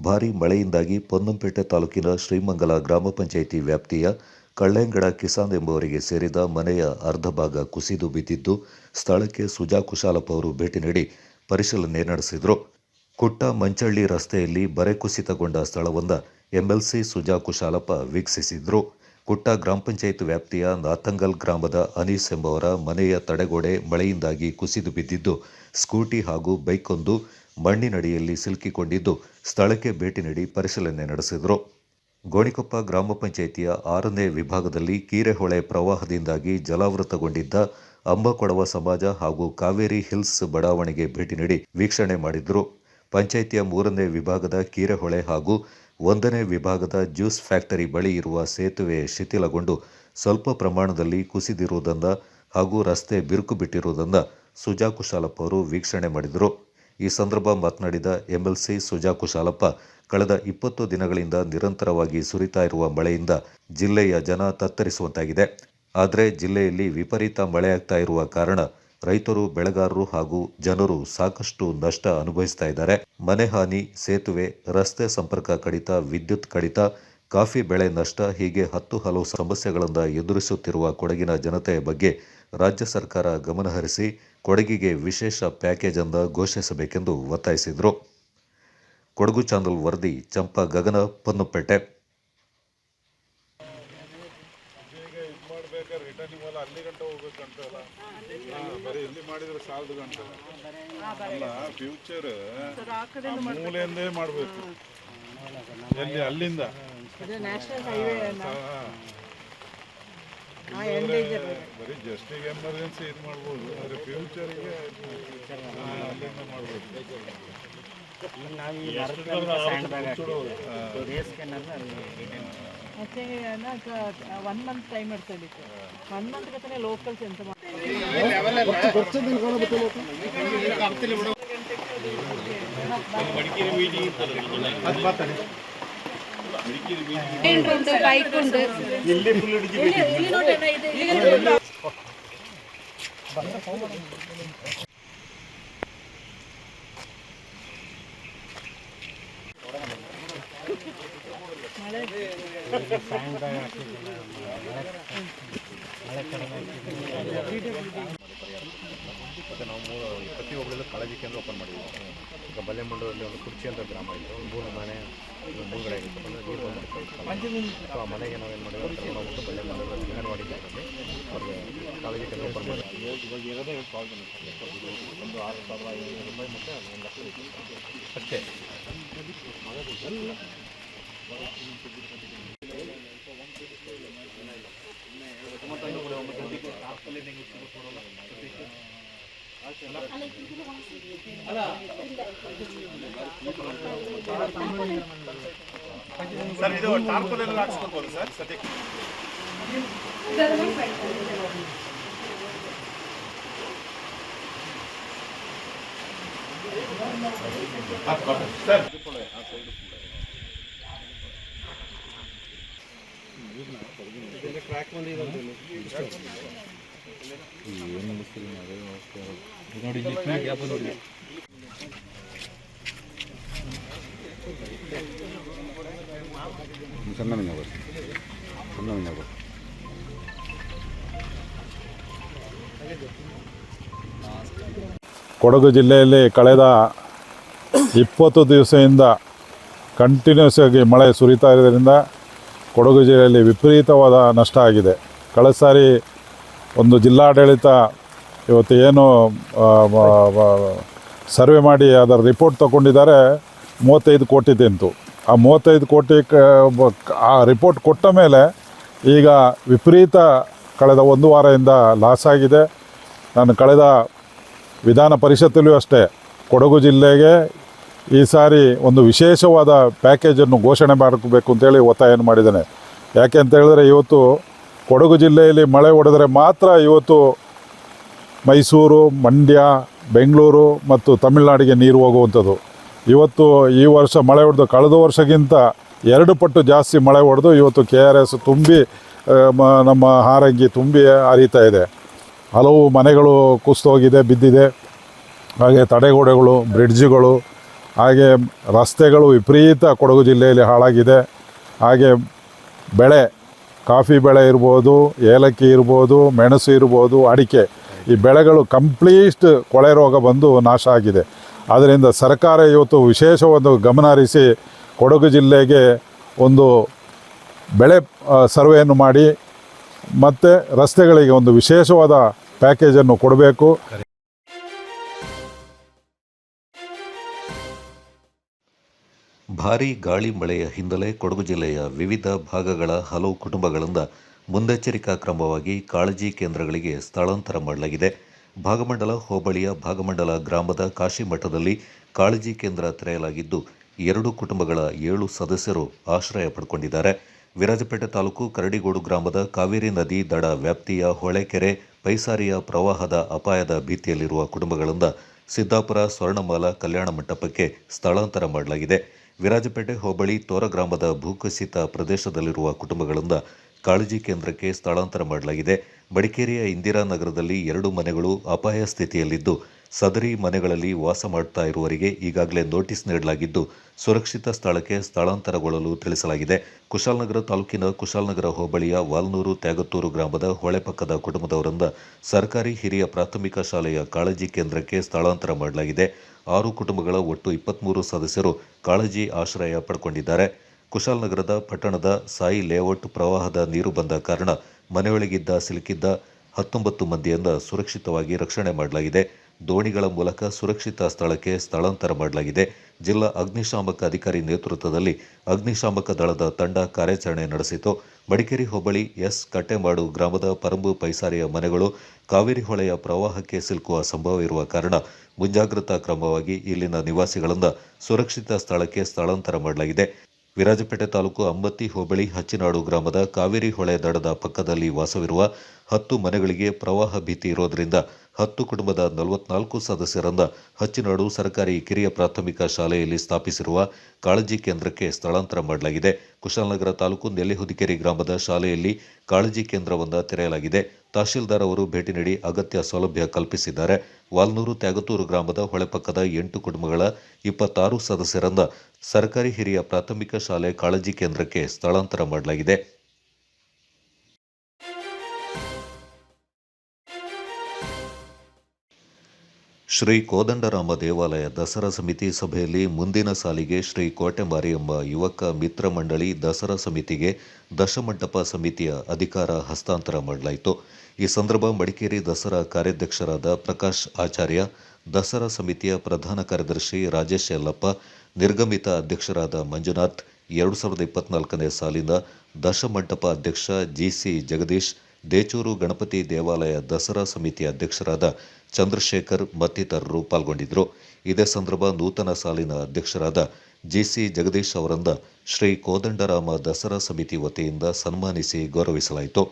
ಭಾರೀ ಮಳೆಯಿಂದಾಗಿ ಪೊನ್ನಂಪೇಟೆ ತಾಲೂಕಿನ ಶ್ರೀಮಂಗಲ ಗ್ರಾಮ ಪಂಚಾಯಿತಿ ವ್ಯಾಪ್ತಿಯ ಕಳ್ಳೆಂಗಡ ಕಿಸಾನ್ ಎಂಬುವರಿಗೆ ಸೇರಿದ ಮನೆಯ ಅರ್ಧ ಭಾಗ ಕುಸಿದು ಬಿದ್ದಿದ್ದು, ಸ್ಥಳಕ್ಕೆ ಸುಜಾ ಕುಶಾಲಪ್ಪ ಅವರು ಭೇಟಿ ನೀಡಿ ಪರಿಶೀಲನೆ ನಡೆಸಿದರು. ಕುಟ್ಟ ಮಂಚಳ್ಳಿ ರಸ್ತೆಯಲ್ಲಿ ಬರೆ ಕುಸಿತಗೊಂಡ ಸ್ಥಳವೊಂದ ಎಂಎಲ್ಸಿ ಸುಜಾ ಕುಶಾಲಪ್ಪ ವೀಕ್ಷಿಸಿದರು. ಕುಟ್ಟ ಗ್ರಾಮ ಪಂಚಾಯತ್ ವ್ಯಾಪ್ತಿಯ ನಾತಂಗಲ್ ಗ್ರಾಮದ ಅನೀಸ್ ಎಂಬವರ ಮನೆಯ ತಡೆಗೋಡೆ ಮಳೆಯಿಂದಾಗಿ ಕುಸಿದು ಬಿದ್ದಿದ್ದು, ಸ್ಕೂಟಿ ಹಾಗೂ ಬೈಕೊಂದು ಮಣ್ಣಿನಡಿಯಲ್ಲಿ ಸಿಲುಕಿಕೊಂಡಿದ್ದು, ಸ್ಥಳಕ್ಕೆ ಭೇಟಿ ನೀಡಿ ಪರಿಶೀಲನೆ ನಡೆಸಿದರು. ಗೋಣಿಕೊಪ್ಪ ಗ್ರಾಮ ಪಂಚಾಯಿತಿಯ 6ನೇ ವಿಭಾಗದಲ್ಲಿ ಕೀರೆಹೊಳೆ ಪ್ರವಾಹದಿಂದಾಗಿ ಜಲಾವೃತಗೊಂಡಿದ್ದ ಅಂಬಕೊಡವ ಸಮಾಜ ಹಾಗೂ ಕಾವೇರಿ ಹಿಲ್ಸ್ ಬಡಾವಣೆಗೆ ಭೇಟಿ ನೀಡಿ ವೀಕ್ಷಣೆ ಮಾಡಿದರು. ಪಂಚಾಯಿತಿಯ 3ನೇ ವಿಭಾಗದ ಕೀರೆಹೊಳೆ ಹಾಗೂ 1ನೇ ವಿಭಾಗದ ಜ್ಯೂಸ್ ಫ್ಯಾಕ್ಟರಿ ಬಳಿ ಇರುವ ಸೇತುವೆ ಶಿಥಿಲಗೊಂಡು ಸ್ವಲ್ಪ ಪ್ರಮಾಣದಲ್ಲಿ ಕುಸಿದಿರುವುದನ್ನು ಹಾಗೂ ರಸ್ತೆ ಬಿರುಕು ಬಿಟ್ಟಿರುವುದನ್ನು ಸುಜಾ ಕುಶಾಲಪ್ಪ ಅವರು ವೀಕ್ಷಣೆ ಮಾಡಿದರು. ಈ ಸಂದರ್ಭ ಮಾತನಾಡಿದ ಎಂಎಲ್ಸಿ ಸುಜಾ ಕುಶಾಲಪ್ಪ, ಕಳೆದ 20 ದಿನಗಳಿಂದ ನಿರಂತರವಾಗಿ ಸುರಿತಾ ಇರುವ ಮಳೆಯಿಂದ ಜಿಲ್ಲೆಯ ಜನ ತತ್ತರಿಸುವಂತಾಗಿದೆ. ಆದರೆ ಜಿಲ್ಲೆಯಲ್ಲಿ ವಿಪರೀತ ಮಳೆಯಾಗ್ತಾ ಇರುವ ಕಾರಣ ರೈತರು, ಬೆಳೆಗಾರರು ಹಾಗೂ ಜನರು ಸಾಕಷ್ಟು ನಷ್ಟ ಅನುಭವಿಸ್ತಾ ಇದ್ದಾರೆ. ಮನೆ ಹಾನಿ, ಸೇತುವೆ, ರಸ್ತೆ ಸಂಪರ್ಕ ಕಡಿತ, ವಿದ್ಯುತ್ ಕಡಿತ, ಕಾಫಿ ಬೆಳೆ ನಷ್ಟ ಹೀಗೆ 10 ಹಲವು ಸಮಸ್ಯೆಗಳನ್ನು ಎದುರಿಸುತ್ತಿರುವ ಕೊಡಗಿನ ಜನತೆಯ ಬಗ್ಗೆ ರಾಜ್ಯ ಸರ್ಕಾರ ಗಮನಹರಿಸಿ ಕೊಡಗಿಗೆ ವಿಶೇಷ ಪ್ಯಾಕೇಜ್ ಅನ್ನು ಘೋಷಿಸಬೇಕೆಂದು ಒತ್ತಾಯಿಸಿದರು. ಕೊಡಗು ಚಾನಲ್ ವರದಿ ಚಂಪಾ ಗಗನ, ಪೊನ್ನಂಪೇಟೆ. ಅಲ್ಲಿ ಗಂಟೆ ಹೋಗ್ಬೇಕಂತಲ್ಲ, ಬರೀ ಇಲ್ಲಿ ಮಾಡಿದ್ರೆ ಸಾಲದು ಗಂಟೆ ಅಲ್ಲ. ಫ್ಯೂಚರ್ ಮೂಲೆಯಿಂದೇ ಮಾಡಬೇಕು. ಎಲ್ಲಿ ಅಲ್ಲಿಂದ ಬರೀ ಜಸ್ಟಿಗೆ ಎಮರ್ಜೆನ್ಸಿ ಇದು ಮಾಡ್ಬೋದು, ಆದರೆ ಫ್ಯೂಚರ್ಗೆ ಅಲ್ಲಿಂದ ಮಾಡ್ಬೋದು. ಒನ್ ಮಂತ್ ಟೈಮ್ ಇರ್ತದೆ. 1 ಮಂತ್ ಗತನೆ ಲೋಕಲ್ಸ್ ಎಂತ ಬೈಕ್ ಉಂಟು ಮಳೆ ಮತ್ತು ನಾವು ಪ್ರತಿ ಒಬ್ಬರಲ್ಲೂ ಕಾಳಜಿ ಕೇಂದ್ರ ಓಪನ್ ಮಾಡಿದ್ದೀವಿ. ಈಗ ಬಲ್ಲೆಮಂಡಲದಲ್ಲಿ ಒಂದು ಕುರ್ಚಿ ಅಂತ ಗ್ರಾಮ ಇದೆ, ಒಂದು 3 ಮನೆ ಮುಳುಗಡೆ ಆಗಿತ್ತು, ಅಂದರೆ ನೀರು ಬಂದಿತ್ತು. ಸೊ ಆ ಮನೆಗೆ ನಾವೇನು ಮಾಡಿದ್ವಿ ಕರ್ಕೊಂಡೋಗ್ಬಿಟ್ಟು ಬಲ್ಲೆಮಂಡಲದಲ್ಲಿ ಅಂಗನವಾಡಿ ಕೇಂದ್ರದಲ್ಲಿ ಅವ್ರಿಗೆ ಕಾಳಜಿ ಕೇಂದ್ರ ಓಪನ್ ಮಾಡಿದ್ವಿ. ಇವಾಗ ಇರೋದೇ ಕಾಲ್ ಬಂದಿತ್ತು, ಒಂದು 6,500 ರೂಪಾಯಿ ಮತ್ತು 1 ಲಕ್ಷ ಅಷ್ಟೇ. ಸರ್ ಇದು ಟಾರ್ಪಲ್ ಹಾಕ್ಸ್ಕೊಳ್ಬೋದು ಸರ್ ಸದ್ಯಕ್ಕೆ. ಸರ್ ಕ್ರ್ಯಾಕ್ ಬಂದಿದೆ ನೋಡಿ, ಗ್ಯಾಪ್ ಬಂದಿದೆ. ಕೊಡಗು ಜಿಲ್ಲೆಯಲ್ಲಿ ಕಳೆದ 20 ದಿವಸದಿಂದ ಕಂಟಿನ್ಯೂಸ್ ಆಗಿ ಮಳೆ ಸುರಿತಾ ಇರೋದ್ರಿಂದ ಕೊಡಗು ಜಿಲ್ಲೆಯಲ್ಲಿ ವಿಪರೀತವಾದ ನಷ್ಟ ಆಗಿದೆ. ಕಳೆದ ಸಾರಿ ಒಂದು ಜಿಲ್ಲಾಡಳಿತ ಇವತ್ತು ಏನು ಸರ್ವೆ ಮಾಡಿ ಅದರ ರಿಪೋರ್ಟ್ ತಗೊಂಡಿದ್ದಾರೆ 35 ಕೋಟಿ ತಿಂತು. ಆ 35 ಕೋಟಿ ಆ ರಿಪೋರ್ಟ್ ಕೊಟ್ಟ ಮೇಲೆ ಈಗ ವಿಪರೀತ ಕಳೆದ 1 ವಾರದಿಂದ ಲಾಸ್ ಆಗಿದೆ. ನಾನು ಕಳೆದ ವಿಧಾನ ಪರಿಷತ್ತಲ್ಲೂ ಅಷ್ಟೇ ಕೊಡಗು ಜಿಲ್ಲೆಗೆ ಈ ಸಾರಿ ಒಂದು ವಿಶೇಷವಾದ ಪ್ಯಾಕೇಜನ್ನು ಘೋಷಣೆ ಮಾಡಬೇಕು ಅಂತೇಳಿ ಒತ್ತಾಯ ಮಾಡಿದ್ದೇನೆ. ಯಾಕೆ ಅಂತ ಹೇಳಿದ್ರೆ ಇವತ್ತು ಕೊಡಗು ಜಿಲ್ಲೆಯಲ್ಲಿ ಮಳೆ ಹೊಡೆದರೆ ಮಾತ್ರ ಇವತ್ತು ಮೈಸೂರು, ಮಂಡ್ಯ, ಬೆಂಗಳೂರು ಮತ್ತು ತಮಿಳುನಾಡಿಗೆ ನೀರು ಹೋಗುವಂಥದ್ದು. ಇವತ್ತು ಈ ವರ್ಷ ಮಳೆ ಹೊಡೆದು ಕಳೆದ ವರ್ಷಕ್ಕಿಂತ 2 ಪಟ್ಟು ಜಾಸ್ತಿ ಮಳೆ ಹೊಡೆದು ಇವತ್ತು KRS ತುಂಬಿ ನಮ್ಮ ಹಾರಂಗಿ ತುಂಬಿ ಹರಿತಾ ಇದೆ. ಹಲವು ಮನೆಗಳು ಕುಸಿದೋಗಿದೆ, ಬಿದ್ದಿದೆ. ಹಾಗೆ ತಡೆಗೋಡೆಗಳು, ಬ್ರಿಡ್ಜ್ಗಳು, ಹಾಗೆ ರಸ್ತೆಗಳು ವಿಪರೀತ ಕೊಡಗು ಜಿಲ್ಲೆಯಲ್ಲಿ ಹಾಳಾಗಿದೆ. ಹಾಗೆ ಬೆಳೆ, ಕಾಫಿ ಬೆಳೆ ಇರ್ಬೋದು, ಏಲಕ್ಕಿ ಇರ್ಬೋದು, ಮೆಣಸು ಇರ್ಬೋದು, ಅಡಿಕೆ, ಈ ಬೆಳೆಗಳು ಕಂಪ್ಲೀಟ್ ಕೊಳೆ ರೋಗ ಬಂದು ನಾಶ ಆಗಿದೆ. ಆದ್ದರಿಂದ ಸರ್ಕಾರ ಇವತ್ತು ವಿಶೇಷವಾದ ಗಮನ ಹರಿಸಿ ಕೊಡಗು ಜಿಲ್ಲೆಗೆ ಒಂದು ಬೆಳೆ ಸರ್ವೆಯನ್ನು ಮಾಡಿ ಮತ್ತು ರಸ್ತೆಗಳಿಗೆ ಒಂದು ವಿಶೇಷವಾದ ಪ್ಯಾಕೇಜನ್ನು ಕೊಡಬೇಕು. ಭಾರೀ ಗಾಳಿ ಮಳೆಯ ಹಿನ್ನೆಲೆ ಕೊಡಗು ಜಿಲ್ಲೆಯ ವಿವಿಧ ಭಾಗಗಳ ಹಲವು ಕುಟುಂಬಗಳಿಂದ ಮುನ್ನೆಚ್ಚರಿಕಾ ಕ್ರಮವಾಗಿ ಕಾಳಜಿ ಕೇಂದ್ರಗಳಿಗೆ ಸ್ಥಳಾಂತರ ಮಾಡಲಾಗಿದೆ. ಭಾಗಮಂಡಲ ಹೋಬಳಿಯ ಭಾಗಮಂಡಲ ಗ್ರಾಮದ ಕಾಶಿಮಠದಲ್ಲಿ ಕಾಳಜಿ ಕೇಂದ್ರ ತೆರೆಯಲಾಗಿದ್ದು 2 ಕುಟುಂಬಗಳ 7 ಸದಸ್ಯರು ಆಶ್ರಯ ಪಡ್ಕೊಂಡಿದ್ದಾರೆ. ವಿರಾಜಪೇಟೆ ತಾಲೂಕು ಕರಡಿಗೋಡು ಗ್ರಾಮದ ಕಾವೇರಿ ನದಿ ದಡ ವ್ಯಾಪ್ತಿಯ ಹೊಳೆಕೆರೆ, ಪೈಸಾರಿಯ ಪ್ರವಾಹದ ಅಪಾಯದ ಭೀತಿಯಲ್ಲಿರುವ ಕುಟುಂಬಗಳಿಂದ ಸಿದ್ದಾಪುರ ಸ್ವರ್ಣಮಾಲ ಕಲ್ಯಾಣ ಮಂಟಪಕ್ಕೆ ಸ್ಥಳಾಂತರ ಮಾಡಲಾಗಿದೆ. ವಿರಾಜಪೇಟೆ ಹೋಬಳಿ ತೋರ ಗ್ರಾಮದ ಭೂಕುಸಿತ ಪ್ರದೇಶದಲ್ಲಿರುವ ಕುಟುಂಬಗಳಿಂದ ಕಾಳಜಿ ಕೇಂದ್ರಕ್ಕೆ ಸ್ಥಳಾಂತರ ಮಾಡಲಾಗಿದೆ. ಮಡಿಕೇರಿಯ ಇಂದಿರಾನಗರದಲ್ಲಿ 2 ಮನೆಗಳು ಅಪಾಯ ಸ್ಥಿತಿಯಲ್ಲಿದ್ದು ಸದರಿ ಮನೆಗಳಲ್ಲಿ ವಾಸ ಮಾಡ್ತಾ ಇರುವವರಿಗೆ ಈಗಾಗಲೇ ನೋಟಿಸ್ ನೀಡಲಾಗಿದ್ದು ಸುರಕ್ಷಿತ ಸ್ಥಳಕ್ಕೆ ಸ್ಥಳಾಂತರಗೊಳ್ಳಲು ತಿಳಿಸಲಾಗಿದೆ. ಕುಶಾಲನಗರ ತಾಲೂಕಿನ ಕುಶಾಲನಗರ ಹೋಬಳಿಯ ವಾಲ್ನೂರು ತ್ಯಾಗತ್ತೂರು ಗ್ರಾಮದ ಹೊಳೆ ಪಕ್ಕದ ಕುಟುಂಬದವರಿಂದ ಸರ್ಕಾರಿ ಹಿರಿಯ ಪ್ರಾಥಮಿಕ ಶಾಲೆಯ ಕಾಳಜಿ ಕೇಂದ್ರಕ್ಕೆ ಸ್ಥಳಾಂತರ ಮಾಡಲಾಗಿದೆ. 6 ಕುಟುಂಬಗಳ ಒಟ್ಟು 23 ಸದಸ್ಯರು ಕಾಳಜಿ ಆಶ್ರಯ ಪಡ್ಕೊಂಡಿದ್ದಾರೆ. ಕುಶಾಲನಗರದ ಪಟ್ಟಣದ ಸಾಯಿ ಲೇಔಟ್ ಪ್ರವಾಹದ ನೀರು ಬಂದ ಕಾರಣ ಮನೆಯೊಳಗಿದ್ದ ಸಿಲುಕಿದ್ದ 19 ಮಂದಿಯನ್ನು ಸುರಕ್ಷಿತವಾಗಿ ರಕ್ಷಣೆ ಮಾಡಲಾಗಿದೆ. ದೋಣಿಗಳ ಮೂಲಕ ಸುರಕ್ಷಿತ ಸ್ಥಳಕ್ಕೆ ಸ್ಥಳಾಂತರ ಮಾಡಲಾಗಿದೆ. ಜಿಲ್ಲಾ ಅಗ್ನಿಶಾಮಕ ಅಧಿಕಾರಿ ನೇತೃತ್ವದಲ್ಲಿ ಅಗ್ನಿಶಾಮಕ ದಳದ ತಂಡ ಕಾರ್ಯಾಚರಣೆ ನಡೆಸಿತು. ಮಡಿಕೇರಿ ಹೋಬಳಿ ಎಸ್ ಕಟ್ಟೆಮಾಡು ಗ್ರಾಮದ ಪರಂಬು ಪೈಸಾರಿಯ ಮನೆಗಳು ಕಾವೇರಿ ಹೊಳೆಯ ಪ್ರವಾಹಕ್ಕೆ ಸಿಲುಕುವ ಸಂಭವ ಇರುವ ಕಾರಣ ಮುಂಜಾಗ್ರತಾ ಕ್ರಮವಾಗಿ ಇಲ್ಲಿನ ನಿವಾಸಿಗಳಿಂದ ಸುರಕ್ಷಿತ ಸ್ಥಳಕ್ಕೆ ಸ್ಥಳಾಂತರ ಮಾಡಲಾಗಿದೆ. ವಿರಾಜಪೇಟೆ ತಾಲೂಕು ಅಮ್ಮತ್ತಿ ಹೋಬಳಿ ಹಚ್ಚಿನಾಡು ಗ್ರಾಮದ ಕಾವೇರಿ ಹೊಳೆ ದಡದ ಪಕ್ಕದಲ್ಲಿ ವಾಸವಿರುವ 10 ಮನೆಗಳಿಗೆ ಪ್ರವಾಹ ಭೀತಿ ಇರೋದರಿಂದ 10 ಕುಟುಂಬದ 44 ಸದಸ್ಯರನ್ನ ಹಚ್ಚಿನಾಡು ಸರ್ಕಾರಿ ಕಿರಿಯ ಪ್ರಾಥಮಿಕ ಶಾಲೆಯಲ್ಲಿ ಸ್ಥಾಪಿಸಿರುವ ಕಾಳಜಿ ಕೇಂದ್ರಕ್ಕೆ ಸ್ಥಳಾಂತರ ಮಾಡಲಾಗಿದೆ. ಕುಶಾಲನಗರ ತಾಲೂಕು ನೆಲ್ಲಿಹುದಿಕೇರಿ ಗ್ರಾಮದ ಶಾಲೆಯಲ್ಲಿ ಕಾಳಜಿ ಕೇಂದ್ರವನ್ನು ತೆರೆಯಲಾಗಿದೆ. ತಹಶೀಲ್ದಾರ್ ಅವರು ಭೇಟಿ ನೀಡಿ ಅಗತ್ಯ ಸೌಲಭ್ಯ ಕಲ್ಪಿಸಿದ್ದಾರೆ. ವಾಲ್ನೂರು ತ್ಯಾಗತ್ತೂರು ಗ್ರಾಮದ ಹೊಳೆಪಕ್ಕದ 8 ಕುಟುಂಬಗಳ 26 ಸದಸ್ಯರನ್ನ ಸರ್ಕಾರಿ ಹಿರಿಯ ಪ್ರಾಥಮಿಕ ಶಾಲೆ ಕಾಳಜಿ ಕೇಂದ್ರಕ್ಕೆ ಸ್ಥಳಾಂತರ ಮಾಡಲಾಗಿದೆ. ಶ್ರೀ ಕೋದಂಡರಾಮ ದೇವಾಲಯ ದಸರಾ ಸಮಿತಿ ಸಭೆಯಲ್ಲಿ ಮುಂದಿನ ಸಾಲಿಗೆ ಶ್ರೀ ಕೋಟೆ ಮಾರಿಯಮ್ಮ ಯುವಕ ಮಿತ್ರ ಮಂಡಳಿ ದಸರಾ ಸಮಿತಿಗೆ ದಶಮಂಟಪ ಸಮಿತಿಯ ಅಧಿಕಾರ ಹಸ್ತಾಂತರ ಮಾಡಲಾಯಿತು. ಈ ಸಂದರ್ಭ ಮಡಿಕೇರಿ ದಸರಾ ಕಾರ್ಯಾಧ್ಯಕ್ಷರಾದ ಪ್ರಕಾಶ್ ಆಚಾರ್ಯ, ದಸರಾ ಸಮಿತಿಯ ಪ್ರಧಾನ ಕಾರ್ಯದರ್ಶಿ ರಾಜೇಶ್ ಯಲ್ಲಪ್ಪ, ನಿರ್ಗಮಿತ ಅಧ್ಯಕ್ಷರಾದ ಮಂಜುನಾಥ್, 2024ನೇ ಸಾಲಿನ ದಶಮಂಟಪ ಅಧ್ಯಕ್ಷ ಜಿಸಿ ಜಗದೀಶ್, ದೇಚೂರು ಗಣಪತಿ ದೇವಾಲಯ ದಸರಾ ಸಮಿತಿ ಅಧ್ಯಕ್ಷರಾದ ಚಂದ್ರಶೇಖರ್ ಮತ್ತಿತರರು ಪಾಲ್ಗೊಂಡಿದ್ದರು. ಇದೇ ಸಂದರ್ಭ ನೂತನ ಸಾಲಿನ ಅಧ್ಯಕ್ಷರಾದ ಜಿಸಿ ಜಗದೀಶ್ ಅವರನ್ನು ಶ್ರೀ ಕೋದಂಡರಾಮ ದಸರಾ ಸಮಿತಿ ವತಿಯಿಂದ ಸನ್ಮಾನಿಸಿ ಗೌರವಿಸಲಾಯಿತು.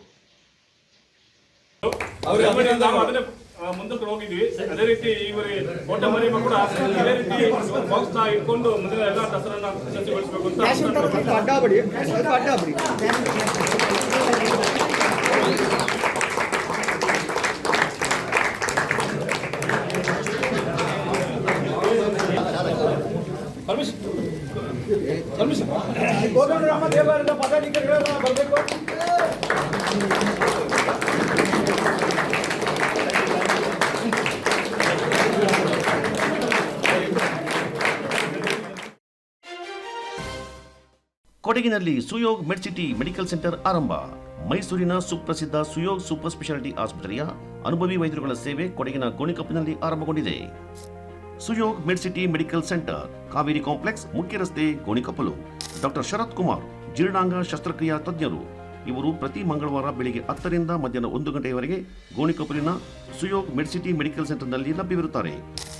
ಮುಂದಕ್ಕೆ ಹೋಗಿದ್ವಿ. ಅದೇ ರೀತಿ ಇವರು ಕೋಟೆ ಮರಿಯಮ್ಮ ಕೂಡ ಅದೇ ರೀತಿ ಬಾಕ್ಸ್ ಇಟ್ಕೊಂಡು ಮುಂದಿನ ಎಲ್ಲ ದಸರಾನ ಯಶಸ್ವಿಗೊಳಿಸಬೇಕು ಅಂತ ಕೋದಂಡರಾಮ ದೇವಾಲಯದ ಪದಾಧಿಕಾರಿಗಳು ಬರಬೇಕು. ಕೊಡಗಿನಲ್ಲಿ ಸುಯೋಗ್ ಮೆಡ್ಸಿಟಿ ಮೆಡಿಕಲ್ ಸೆಂಟರ್ ಆರಂಭ. ಮೈಸೂರಿನ ಸುಪ್ರಸಿದ್ಧ ಸುಯೋಗ್ ಸೂಪರ್ ಸ್ಪೆಷಾಲಿಟಿ ಆಸ್ಪತ್ರೆಯ ಅನುಭವಿ ವೈದ್ಯರುಗಳ ಸೇವೆ ಕೊಡಗಿನ ಗೋಣಿಕೊಪ್ಪಲಿನಲ್ಲಿ ಆರಂಭಗೊಂಡಿದೆ. Suyog Medcity medical centre, Kaveri complex, ಮುಖ್ಯ ರಸ್ತೆ, ಗೋಣಿಕೊಪ್ಪಲು. ಡಾಕ್ಟರ್ ಶರತ್ ಕುಮಾರ್, ಜೀರ್ಣಾಂಗ ಶಸ್ತ್ರಕ್ರಿಯಾ ತಜ್ಞರು. ಇವರು ಪ್ರತಿ ಮಂಗಳವಾರ ಬೆಳಿಗ್ಗೆ 10 ರಿಂದ ಮಧ್ಯಾಹ್ನ 1 ಗಂಟೆಯವರೆಗೆ ಗೋಣಿಕೊಪ್ಪಲಿನ ಸುಯೋಗ್ ಮೆಡ್ಸಿಟಿ ಮೆಡಿಕಲ್ ಸೆಂಟರ್ನಲ್ಲಿ ಲಭ್ಯವಿರುತ್ತಾರೆ.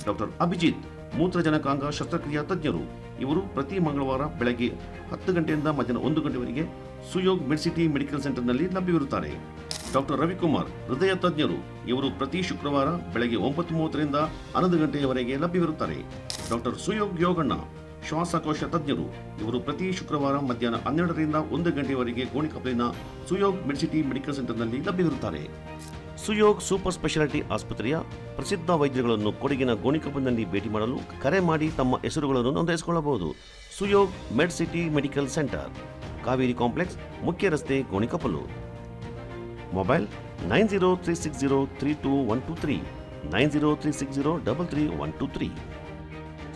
ಡಾಕ್ಟರ್ ಅಭಿಜಿತ್, ಮೂತ್ರಜನಕಾಂಗ ಶಸ್ತ್ರಕ್ರಿಯಾ ತಜ್ಞರು. ಇವರು ಪ್ರತಿ ಮಂಗಳವಾರ ಬೆಳಗ್ಗೆ 10 ಗಂಟೆಯಿಂದ ಮಧ್ಯಾಹ್ನ 1 ಗಂಟೆವರೆಗೆ ಸುಯೋಗ್ ಮೆಡ್ಸಿಟಿ ಮೆಡಿಕಲ್ ಸೆಂಟರ್ನಲ್ಲಿ ಲಭ್ಯವಿರುತ್ತಾರೆ. ಡಾಕ್ಟರ್ ರವಿಕುಮಾರ್, ಹೃದಯ ತಜ್ಞರು. ಇವರು ಪ್ರತಿ ಶುಕ್ರವಾರ ಬೆಳಗ್ಗೆ 9:30 ರಿಂದ 11 ಗಂಟೆಯವರೆಗೆ ಲಭ್ಯವಿರುತ್ತಾರೆ. ಡಾಕ್ಟರ್ ಸುಯೋಗ್ ಯೋಗಣ್ಣ, ಶ್ವಾಸಕೋಶ ತಜ್ಞರು. ಇವರು ಪ್ರತಿ ಶುಕ್ರವಾರ ಮಧ್ಯಾಹ್ನ 12 ರಿಂದ 1 ಗಂಟೆಯವರೆಗೆ ಗೋಣಿಕೊಪ್ಪಲಿನ ಸುಯೋಗ್ ಮೆಡ್ಸಿಟಿ ಮೆಡಿಕಲ್ ಸೆಂಟರ್ನಲ್ಲಿ ಲಭ್ಯವಿರುತ್ತಾರೆ. ಸುಯೋಗ್ ಸೂಪರ್ ಸ್ಪೆಷಾಲಿಟಿ ಆಸ್ಪತ್ರೆಯ ಪ್ರಸಿದ್ಧ ವೈದ್ಯರುಗಳನ್ನು ಕೊಡಗಿನ ಗೋಣಿಕೊಪ್ಪಲಿನಲ್ಲಿ ಭೇಟಿ ಮಾಡಲು ಕರೆ ಮಾಡಿ ತಮ್ಮ ಹೆಸರುಗಳನ್ನು ನೋಂದಾಯಿಸಿಕೊಳ್ಳಬಹುದು. Suyog med city medical centre, Kaveri complex, ಮುಖ್ಯ ರಸ್ತೆ, Gonikoppal. Mobile 9036032123 9036033123.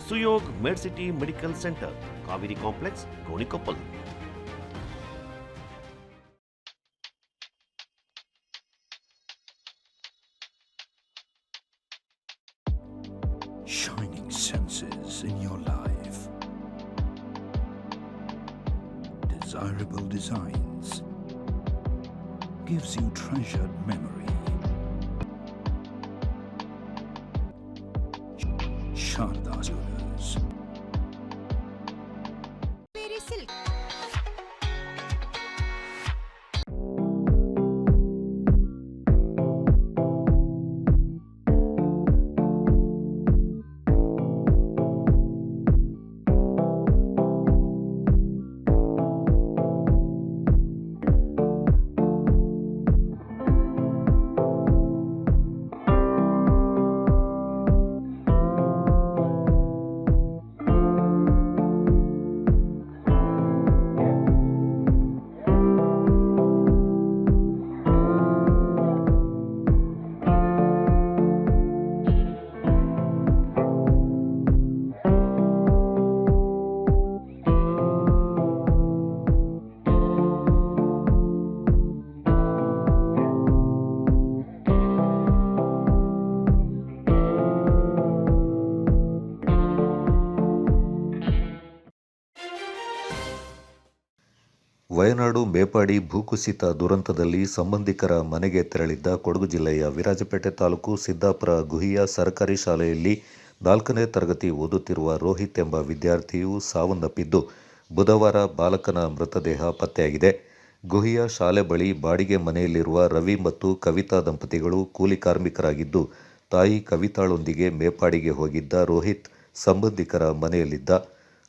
Suyog med city medical centre, Kaveri complex, Gonikoppal. Shining senses in your life. Desirable designs gives you treasured memory. Sharda Jewelers. Wayanad Meppadi ಭೂಕುಸಿತ ದುರಂತದಲ್ಲಿ ಸಂಬಂಧಿಕರ ಮನೆಗೆ ತೆರಳಿದ್ದ ಕೊಡಗು ಜಿಲ್ಲೆಯ ವಿರಾಜಪೇಟೆ ತಾಲೂಕು ಸಿದ್ದಾಪುರ ಗುಹಿಯ ಸರ್ಕಾರಿ ಶಾಲೆಯಲ್ಲಿ 4ನೇ ತರಗತಿ ಓದುತ್ತಿರುವ ರೋಹಿತ್ ಎಂಬ ವಿದ್ಯಾರ್ಥಿಯು ಸಾವನ್ನಪ್ಪಿದ್ದು, ಬುಧವಾರ ಬಾಲಕನ ಮೃತದೇಹ ಪತ್ತೆಯಾಗಿದೆ. ಗುಹಿಯ ಶಾಲೆ ಬಳಿ ಬಾಡಿಗೆ ಮನೆಯಲ್ಲಿರುವ ರವಿ ಮತ್ತು ಕವಿತಾ ದಂಪತಿಗಳು ಕೂಲಿ ಕಾರ್ಮಿಕರಾಗಿದ್ದು, ತಾಯಿ ಕವಿತಾಳೊಂದಿಗೆ ಮೇಪಾಡಿಗೆ ಹೋಗಿದ್ದ ರೋಹಿತ್ ಸಂಬಂಧಿಕರ ಮನೆಯಲ್ಲಿದ್ದ.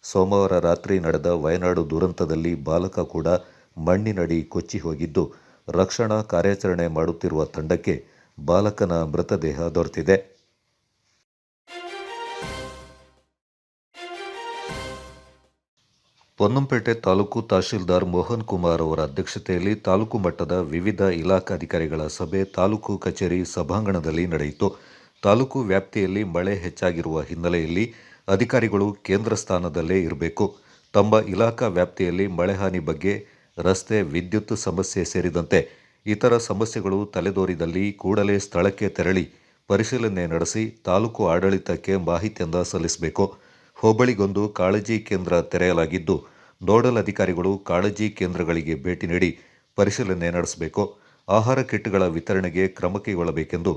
ಸೋಮವಾರ ರಾತ್ರಿ ನಡೆದ ವಯನಾಡು ದುರಂತದಲ್ಲಿ ಬಾಲಕ ಕೂಡ ಮಣ್ಣಿನಡಿ ಕೊಚ್ಚಿ ಹೋಗಿದ್ದು, ರಕ್ಷಣಾ ಕಾರ್ಯಾಚರಣೆ ಮಾಡುತ್ತಿರುವ ತಂಡಕ್ಕೆ ಬಾಲಕನ ಮೃತದೇಹ ದೊರೆತಿದೆ. ಪೊನ್ನಂಪೇಟೆ ತಾಲೂಕು ತಹಶೀಲ್ದಾರ್ ಮೋಹನ್ ಕುಮಾರ್ ಅವರ ಅಧ್ಯಕ್ಷತೆಯಲ್ಲಿ ತಾಲೂಕು ಮಟ್ಟದ ವಿವಿಧ ಇಲಾಖಾಧಿಕಾರಿಗಳ ಸಭೆ ತಾಲೂಕು ಕಚೇರಿ ಸಭಾಂಗಣದಲ್ಲಿ ನಡೆಯಿತು. ತಾಲೂಕು ವ್ಯಾಪ್ತಿಯಲ್ಲಿ ಮಳೆ ಹೆಚ್ಚಾಗಿರುವ ಹಿನ್ನೆಲೆಯಲ್ಲಿ ಅಧಿಕಾರಿಗಳು ಕೇಂದ್ರ ಸ್ಥಾನದಲ್ಲೇ ಇರಬೇಕು. ತಮ್ಮ ಇಲಾಖಾ ವ್ಯಾಪ್ತಿಯಲ್ಲಿ ಮಳೆ ಹಾನಿ ಬಗ್ಗೆ ರಸ್ತೆ, ವಿದ್ಯುತ್ ಸಮಸ್ಯೆ ಸೇರಿದಂತೆ ಇತರ ಸಮಸ್ಯೆಗಳು ತಲೆದೋರಿದಲ್ಲಿ ಕೂಡಲೇ ಸ್ಥಳಕ್ಕೆ ತೆರಳಿ ಪರಿಶೀಲನೆ ನಡೆಸಿ ತಾಲೂಕು ಆಡಳಿತಕ್ಕೆ ಮಾಹಿತಿಯನ್ನು ಸಲ್ಲಿಸಬೇಕು. ಹೋಬಳಿಗೊಂದು ಕಾಳಜಿ ಕೇಂದ್ರ ತೆರೆಯಲಾಗಿದ್ದು, ನೋಡಲ್ ಅಧಿಕಾರಿಗಳು ಕಾಳಜಿ ಕೇಂದ್ರಗಳಿಗೆ ಭೇಟಿ ನೀಡಿ ಪರಿಶೀಲನೆ ನಡೆಸಬೇಕು. ಆಹಾರ ಕಿಟ್ಗಳ ವಿತರಣೆಗೆ ಕ್ರಮ ಕೈಗೊಳ್ಳಬೇಕೆಂದು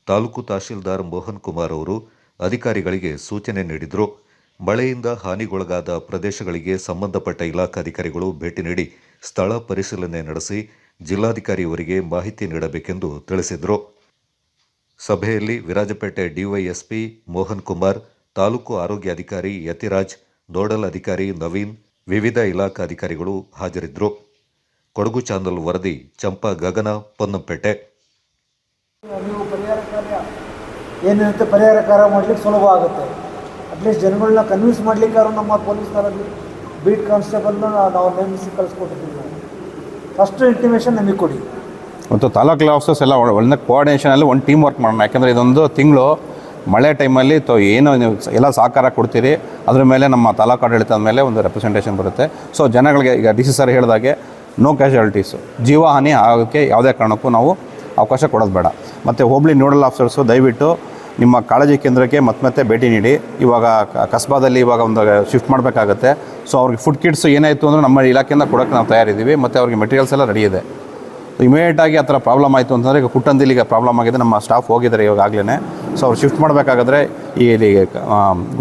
ತಾಲೂಕು ತಹಶೀಲ್ದಾರ್ ಮೋಹನ್ ಕುಮಾರ್ ಅವರು ಅಧಿಕಾರಿಗಳಿಗೆ ಸೂಚನೆ ನೀಡಿದರು. ಮಳೆಯಿಂದ ಹಾನಿಗೊಳಗಾದ ಪ್ರದೇಶಗಳಿಗೆ ಸಂಬಂಧಪಟ್ಟ ಇಲಾಖಾಧಿಕಾರಿಗಳು ಭೇಟಿ ನೀಡಿ ಸ್ಥಳ ಪರಿಶೀಲನೆ ನಡೆಸಿ ಜಿಲ್ಲಾಧಿಕಾರಿಯವರಿಗೆ ಮಾಹಿತಿ ನೀಡಬೇಕೆಂದು ತಿಳಿಸಿದರು. ಸಭೆಯಲ್ಲಿ ವಿರಾಜಪೇಟೆ ಡಿವೈಎಸ್ಪಿ ಮೋಹನ್ ಕುಮಾರ್, ತಾಲೂಕು ಆರೋಗ್ಯಾಧಿಕಾರಿ ಯತಿರಾಜ್, ನೋಡಲ್ ಅಧಿಕಾರಿ ನವೀನ್, ವಿವಿಧ ಇಲಾಖಾಧಿಕಾರಿಗಳು ಹಾಜರಿದ್ದರು. ಕೊಡಗು ಚಾನಲ್ ವರದಿ ಚಂಪಾ ಗಗನ, ಪೊನ್ನಂಪೇಟೆ. ನೀವು ಪರಿಹಾರ ಕಾರ್ಯ ಏನಿರುತ್ತೆ ಪರಿಹಾರ ಕಾರ್ಯ ಮಾಡಲಿಕ್ಕೆ ಸುಲಭ ಆಗುತ್ತೆ. ಅಟ್ಲೀಸ್ಟ್ ಜನಗಳನ್ನ ಕನ್ವಿನ್ಸ್ ಮಾಡಲಿಕ್ಕೆ ನಮ್ಮ ಪೊಲೀಸ್ನವರಲ್ಲಿ ಬೀಟ್ ಕಾನ್ಸ್ಟೇಬಲ್ನ ನಾವು ನೇಮಿಸಿ ಕಳಿಸ್ಕೊಟ್ಟಿದ್ದೀವಿ. ಫಸ್ಟ್ ಇಂಟಿಮೇಷನ್ ನಮಗೆ ಕೊಡಿ. ಮತ್ತು ತಾಲೂಕು ಆಫೀಸರ್ಸ್ ಎಲ್ಲ ಒಳ್ಳೆ ಕೋಆರ್ಡಿನೇಷನಲ್ಲಿ ಒಂದು ಟೀಮ್ ವರ್ಕ್ ಮಾಡೋಣ. ಯಾಕೆಂದರೆ ಇದೊಂದು ತಿಂಗಳು ಮಳೆ ಟೈಮಲ್ಲಿ ಏನು ನೀವು ಎಲ್ಲ ಸಹಕಾರ ಕೊಡ್ತೀರಿ, ಅದ್ರ ಮೇಲೆ ನಮ್ಮ ತಾಲೂಕು ಆಡಳಿತದ ಮೇಲೆ ಒಂದು ರೆಪ್ರೆಸೆಂಟೇಷನ್ ಬರುತ್ತೆ. ಸೊ ಜನಗಳಿಗೆ ಈಗ ಡಿ ಸಿ ಸರ್ ಹೇಳಿದಾಗೆ ನೋ ಕ್ಯಾಶುಯಾಲಿಟೀಸು, ಜೀವ ಹಾನಿ ಆಗೋಕ್ಕೆ ಯಾವುದೇ ಕಾರಣಕ್ಕೂ ನಾವು ಅವಕಾಶ ಕೊಡೋದು ಬೇಡ. ಮತ್ತು ಹೋಬಳಿ ನೋಡಲ್ ಆಫೀಸರ್ಸು ದಯವಿಟ್ಟು ನಿಮ್ಮ ಕಾಳಜಿ ಕೇಂದ್ರಕ್ಕೆ ಮತ್ತೆ ಭೇಟಿ ನೀಡಿ. ಇವಾಗ ಕಸ್ಬಾದಲ್ಲಿ ಇವಾಗ ಒಂದು ಶಿಫ್ಟ್ ಮಾಡಬೇಕಾಗತ್ತೆ. ಸೊ ಅವ್ರಿಗೆ ಫುಡ್ ಕಿಟ್ಸ್ ಏನಾಯಿತು ಅಂದರೆ ನಮ್ಮ ಇಲಾಖೆಯಿಂದ ಕೊಡೋಕ್ಕೆ ನಾವು ತಯಾರಿದ್ದೀವಿ. ಮತ್ತು ಅವ್ರಿಗೆ ಮೆಟೀರಿಯಲ್ಸ್ ಎಲ್ಲ ರೆಡಿ ಇದೆ. ಇಮಿಡಿಯೇಟಾಗಿ ಆ ಥರ ಪ್ರಾಬ್ಲಮ್ ಆಯಿತು ಅಂತಂದರೆ ಈಗ ಕುಟ್ಟಂದಿಲ್ಲಿ ಈಗ ಪ್ರಾಬ್ಲಮ್ ಆಗಿದೆ, ನಮ್ಮ ಸ್ಟಾಫ್ ಹೋಗಿದ್ದಾರೆ ಇವಾಗಲೇ. ಸೊ ಅವ್ರು ಶಿಫ್ಟ್ ಮಾಡಬೇಕಾದ್ರೆ ಇಲ್ಲಿ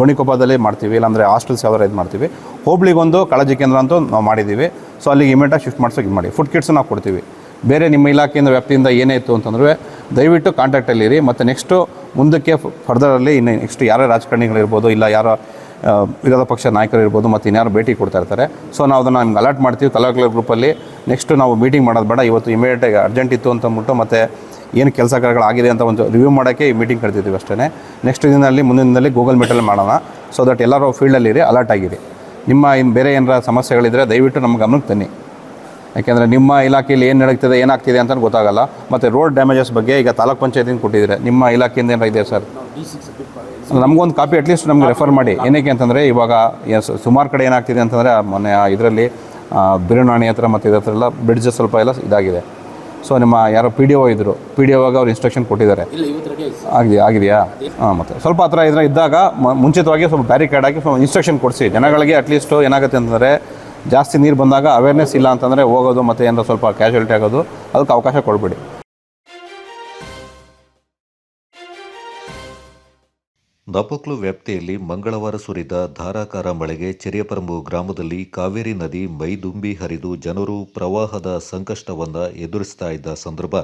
ಗೋಣಿಕೊಪ್ಪದಲ್ಲಿ ಮಾಡ್ತೀವಿ, ಇಲ್ಲಾಂದರೆ ಹಾಸ್ಟೆಲ್ಸ್ ಯಾವ್ದಾರು ಇದು ಮಾಡ್ತೀವಿ. ಹೋಬಳಿಗೊಂದು ಕಾಳಜಿ ಕೇಂದ್ರ ಅಂತೂ ನಾವು ಮಾಡಿದ್ದೀವಿ. ಸೊ ಅಲ್ಲಿಗೆ ಇಮಿಡಿಯೇಟಾಗಿ ಶಿಫ್ಟ್ ಮಾಡ್ಸೋಕೆ ಇದು ಮಾಡಿ. ಫುಡ್ ಕಿಟ್ಸ್ ನಾವು ಕೊಡ್ತೀವಿ. ಬೇರೆ ನಿಮ್ಮ ಇಲಾಖೆಯಿಂದ ವ್ಯಾಪ್ತಿಯಿಂದ ಏನೇ ಇತ್ತು ಅಂತಂದರೆ ದಯವಿಟ್ಟು ಕಾಂಟ್ಯಾಕ್ಟಲ್ಲಿರಿ. ಮತ್ತು ನೆಕ್ಸ್ಟು ಮುಂದಕ್ಕೆ ಫರ್ದರಲ್ಲಿ ಇನ್ನು ನೆಕ್ಸ್ಟ್ ಯಾರೋ ರಾಜಕಾರಣಿಗಳಿರ್ಬೋದು, ಇಲ್ಲ ಯಾರೋ ವಿರೋಧ ಪಕ್ಷ ನಾಯಕರು ಇರ್ಬೋದು, ಮತ್ತು ಇನ್ಯಾರು ಭೇಟಿ ಕೊಡ್ತಾ ಇರ್ತಾರೆ. ಸೊ ನಾವು ಅದನ್ನು ನಿಮ್ಗೆ ಅಲರ್ಟ್ ಮಾಡ್ತೀವಿ ತಾಲೂಕು ಗ್ರೂಪಲ್ಲಿ. ನೆಕ್ಸ್ಟು ನಾವು ಮೀಟಿಂಗ್ ಮಾಡೋದು ಬೇಡ, ಇವತ್ತು ಇಮಿಡಿಯೇಟಾಗಿ ಅರ್ಜೆಂಟ್ ಇತ್ತು ಅಂತಂದ್ಬಿಟ್ಟು ಮತ್ತು ಏನು ಕೆಲಸ ಕಾರ್ಯಗಳಾಗಿದೆ ಅಂತ ಒಂದು ರಿವ್ಯೂ ಮಾಡೋಕ್ಕೆ ಈ ಮೀಟಿಂಗ್ ಕರಿತಿದ್ದೀವಿ ಅಷ್ಟೇ. ನೆಕ್ಸ್ಟ್ ದಿನದಲ್ಲಿ ಮುಂದಿನ ದಿನದಲ್ಲಿ ಗೂಗಲ್ ಮೀಟಲ್ಲಿ ಮಾಡೋಣ. ಸೊ ದಟ್ ಎಲ್ಲರೂ ಫೀಲ್ಡಲ್ಲಿರಿ, ಅಲರ್ಟ್ ಆಗಿರಿ. ನಿಮ್ಮ ಇನ್ನು ಬೇರೆ ಏನಾರ ಸಮಸ್ಯೆಗಳಿದ್ದರೆ ದಯವಿಟ್ಟು ನಮ್ಮ ಗಮನಕ್ಕೆ ತನ್ನಿ. ಯಾಕೆಂದರೆ ನಿಮ್ಮ ಇಲಾಖೆಯಲ್ಲಿ ಏನು ನಡೀತಿದೆ ಏನಾಗ್ತಿದೆ ಅಂತ ಗೊತ್ತಾಗಲ್ಲ. ಮತ್ತು ರೋಡ್ ಡ್ಯಾಮೇಜಸ್ ಬಗ್ಗೆ ಈಗ ತಾಲೂಕ್ ಪಂಚಾಯತಿಂದ ಕೊಟ್ಟಿದ್ದೀರಾ, ನಿಮ್ಮ ಇಲಾಖೆಯಿಂದ ಏನಾರ ಇದೆ ಸರ್? ನಮಗೊಂದು ಕಾಪಿ ಅಟ್ಲೀಸ್ಟ್ ನಮ್ಗೆ ರೆಫರ್ ಮಾಡಿ. ಏನಕ್ಕೆ ಅಂತಂದರೆ ಇವಾಗ ಸುಮಾರು ಕಡೆ ಏನಾಗ್ತಿದೆ ಅಂತಂದರೆ ಮೊನ್ನೆ ಇದರಲ್ಲಿ ಬಿರುನಾಣಿ ಹತ್ರ ಮತ್ತು ಇದ್ರ ಹತ್ರ ಎಲ್ಲ ಬ್ರಿಡ್ಜಸ್ ಸ್ವಲ್ಪ ಎಲ್ಲ ಇದಾಗಿದೆ. ಸೊ ನಿಮ್ಮ ಯಾರೋ ಪಿ ಡಿ ಒ ಇದ್ದರು, ಪಿ ಡಿ ಒಗೆ ಅವ್ರು ಇನ್ಸ್ಟ್ರಕ್ಷನ್ ಕೊಟ್ಟಿದ್ದಾರೆ. ಆಗಿದೆಯಾ? ಹಾಂ, ಮತ್ತು ಸ್ವಲ್ಪ ಹತ್ರ ಇದ್ದಾಗ ಮುಂಚಿತವಾಗಿ ಸ್ವಲ್ಪ ಬ್ಯಾರಿಕೇಡ್ ಆಗಿ ಸ್ವಲ್ಪ ಇನ್ಸ್ಟ್ರಕ್ಷನ್ ಕೊಡಿಸಿ ಜನಗಳಿಗೆ. ಅಟ್ಲೀಸ್ಟು ಏನಾಗುತ್ತೆ ಅಂತಂದರೆ ಜಾಸ್ತಿ ನೀರು ಬಂದಾಗ ಅವೇರ್ನೆಸ್ ಇಲ್ಲ ಅಂತಂದರೆ ಹೋಗೋದು ಮತ್ತು ಏನಾರ ಸ್ವಲ್ಪ ಕ್ಯಾಶುಯಾಲಿಟಿ ಆಗೋದು, ಅದಕ್ಕೆ ಅವಕಾಶ ಕೊಡಬೇಡಿ. ನಪಕ್ಲು ವ್ಯಾಪ್ತಿಯಲ್ಲಿ ಮಂಗಳವಾರ ಸುರಿದ ಧಾರಾಕಾರ ಮಳೆಗೆ ಚೆರಿಯಪರಂಬು ಗ್ರಾಮದಲ್ಲಿ ಕಾವೇರಿ ನದಿ ಮೈದುಂಬಿ ಹರಿದು ಜನರು ಪ್ರವಾಹದ ಸಂಕಷ್ಟವನ್ನು ಎದುರಿಸ್ತಾ ಇದ್ದ ಸಂದರ್ಭ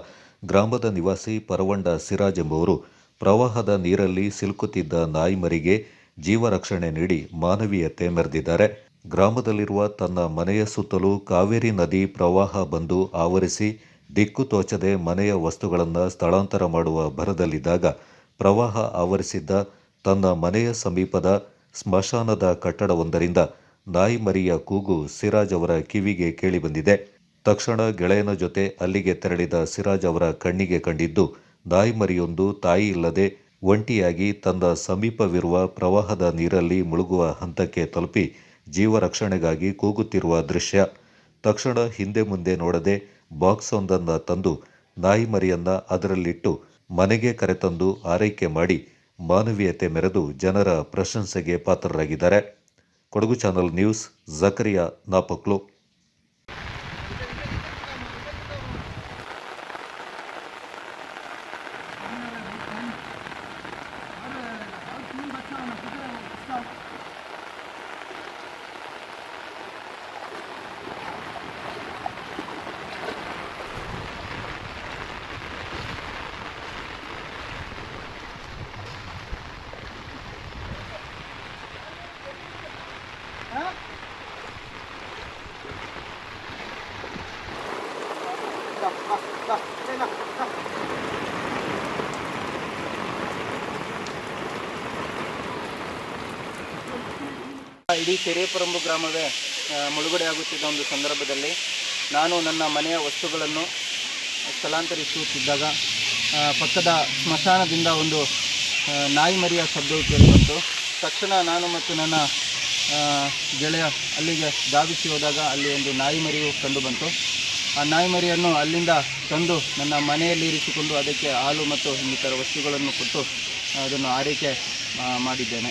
ಗ್ರಾಮದ ನಿವಾಸಿ ಪರವಂಡ ಸಿರಾಜ್ ಎಂಬುವರು ಪ್ರವಾಹದ ನೀರಲ್ಲಿ ಸಿಲುಕುತ್ತಿದ್ದ ನಾಯಿಮರಿಗೆ ಜೀವ ರಕ್ಷಣೆ ನೀಡಿ ಮಾನವೀಯತೆ ಮೆರೆದಿದ್ದಾರೆ. ಗ್ರಾಮದಲ್ಲಿರುವ ತನ್ನ ಮನೆಯ ಸುತ್ತಲೂ ಕಾವೇರಿ ನದಿ ಪ್ರವಾಹ ಬಂದು ಆವರಿಸಿ ದಿಕ್ಕು ತೋಚದೆ ಮನೆಯ ವಸ್ತುಗಳನ್ನು ಸ್ಥಳಾಂತರ ಮಾಡುವ ಭರದಲ್ಲಿದ್ದಾಗ ಪ್ರವಾಹ ಆವರಿಸಿದ್ದ ತನ್ನ ಮನೆಯ ಸಮೀಪದ ಸ್ಮಶಾನದ ಕಟ್ಟಡವೊಂದರಿಂದ ನಾಯಿಮರಿಯ ಕೂಗು ಸಿರಾಜ್ ಅವರ ಕಿವಿಗೆ ಕೇಳಿಬಂದಿದೆ. ತಕ್ಷಣ ಗೆಳೆಯನ ಜೊತೆ ಅಲ್ಲಿಗೆ ತೆರಳಿದ ಸಿರಾಜ್ ಅವರ ಕಣ್ಣಿಗೆ ಕಂಡಿದ್ದು ನಾಯಿಮರಿಯೊಂದು ತಾಯಿ ಇಲ್ಲದೆ ಒಂಟಿಯಾಗಿ ತನ್ನ ಸಮೀಪವಿರುವ ಪ್ರವಾಹದ ನೀರಲ್ಲಿ ಮುಳುಗುವ ಹಂತಕ್ಕೆ ತಲುಪಿ ಜೀವ ರಕ್ಷಣೆಗಾಗಿ ಕೂಗುತ್ತಿರುವ ದೃಶ್ಯ. ತಕ್ಷಣ ಹಿಂದೆ ಮುಂದೆ ನೋಡದೆ ಬಾಕ್ಸ್ ಒಂದನ್ನು ತಂದು ನಾಯಿಮರಿಯನ್ನ ಅದರಲ್ಲಿಟ್ಟು ಮನೆಗೆ ಕರೆತಂದು ಆರೈಕೆ ಮಾಡಿ ಮಾನವೀಯತೆ ಮೆರೆದು ಜನರ ಪ್ರಶಂಸೆಗೆ ಪಾತ್ರರಾಗಿದ್ದಾರೆ. Kodagu channel news, Zakariya, Napoklu. ಇಡೀ ಚೆರಿಯಪರಂಬು ಗ್ರಾಮವೇ ಮುಳುಗಡೆ ಆಗುತ್ತಿದ್ದ ಒಂದು ಸಂದರ್ಭದಲ್ಲಿ ನಾನು ನನ್ನ ಮನೆಯ ವಸ್ತುಗಳನ್ನು ಸ್ಥಳಾಂತರಿಸುತ್ತಿದ್ದಾಗ ಪಕ್ಕದ ಸ್ಮಶಾನದಿಂದ ಒಂದು ನಾಯಿ ಮರಿಯ ಶಬ್ದವು ಕೇಳಿಬಂತು. ತಕ್ಷಣ ನಾನು ಮತ್ತು ನನ್ನ ಗೆಳೆಯ ಅಲ್ಲಿಗೆ ಧಾವಿಸಿ ಹೋದಾಗ ಅಲ್ಲಿ ಒಂದು ನಾಯಿ ಮರಿಯು ಕಂಡುಬಂತು. ಆ ನಾಯಿ ಮರಿಯನ್ನು ಅಲ್ಲಿಂದ ತಂದು ನನ್ನ ಮನೆಯಲ್ಲಿ ಇರಿಸಿಕೊಂಡು ಅದಕ್ಕೆ ಹಾಲು ಮತ್ತು ಇನ್ನಿತರ ವಸ್ತುಗಳನ್ನು ಕೊಟ್ಟು ಅದನ್ನು ಆರೈಕೆ ಮಾಡಿದ್ದೇನೆ.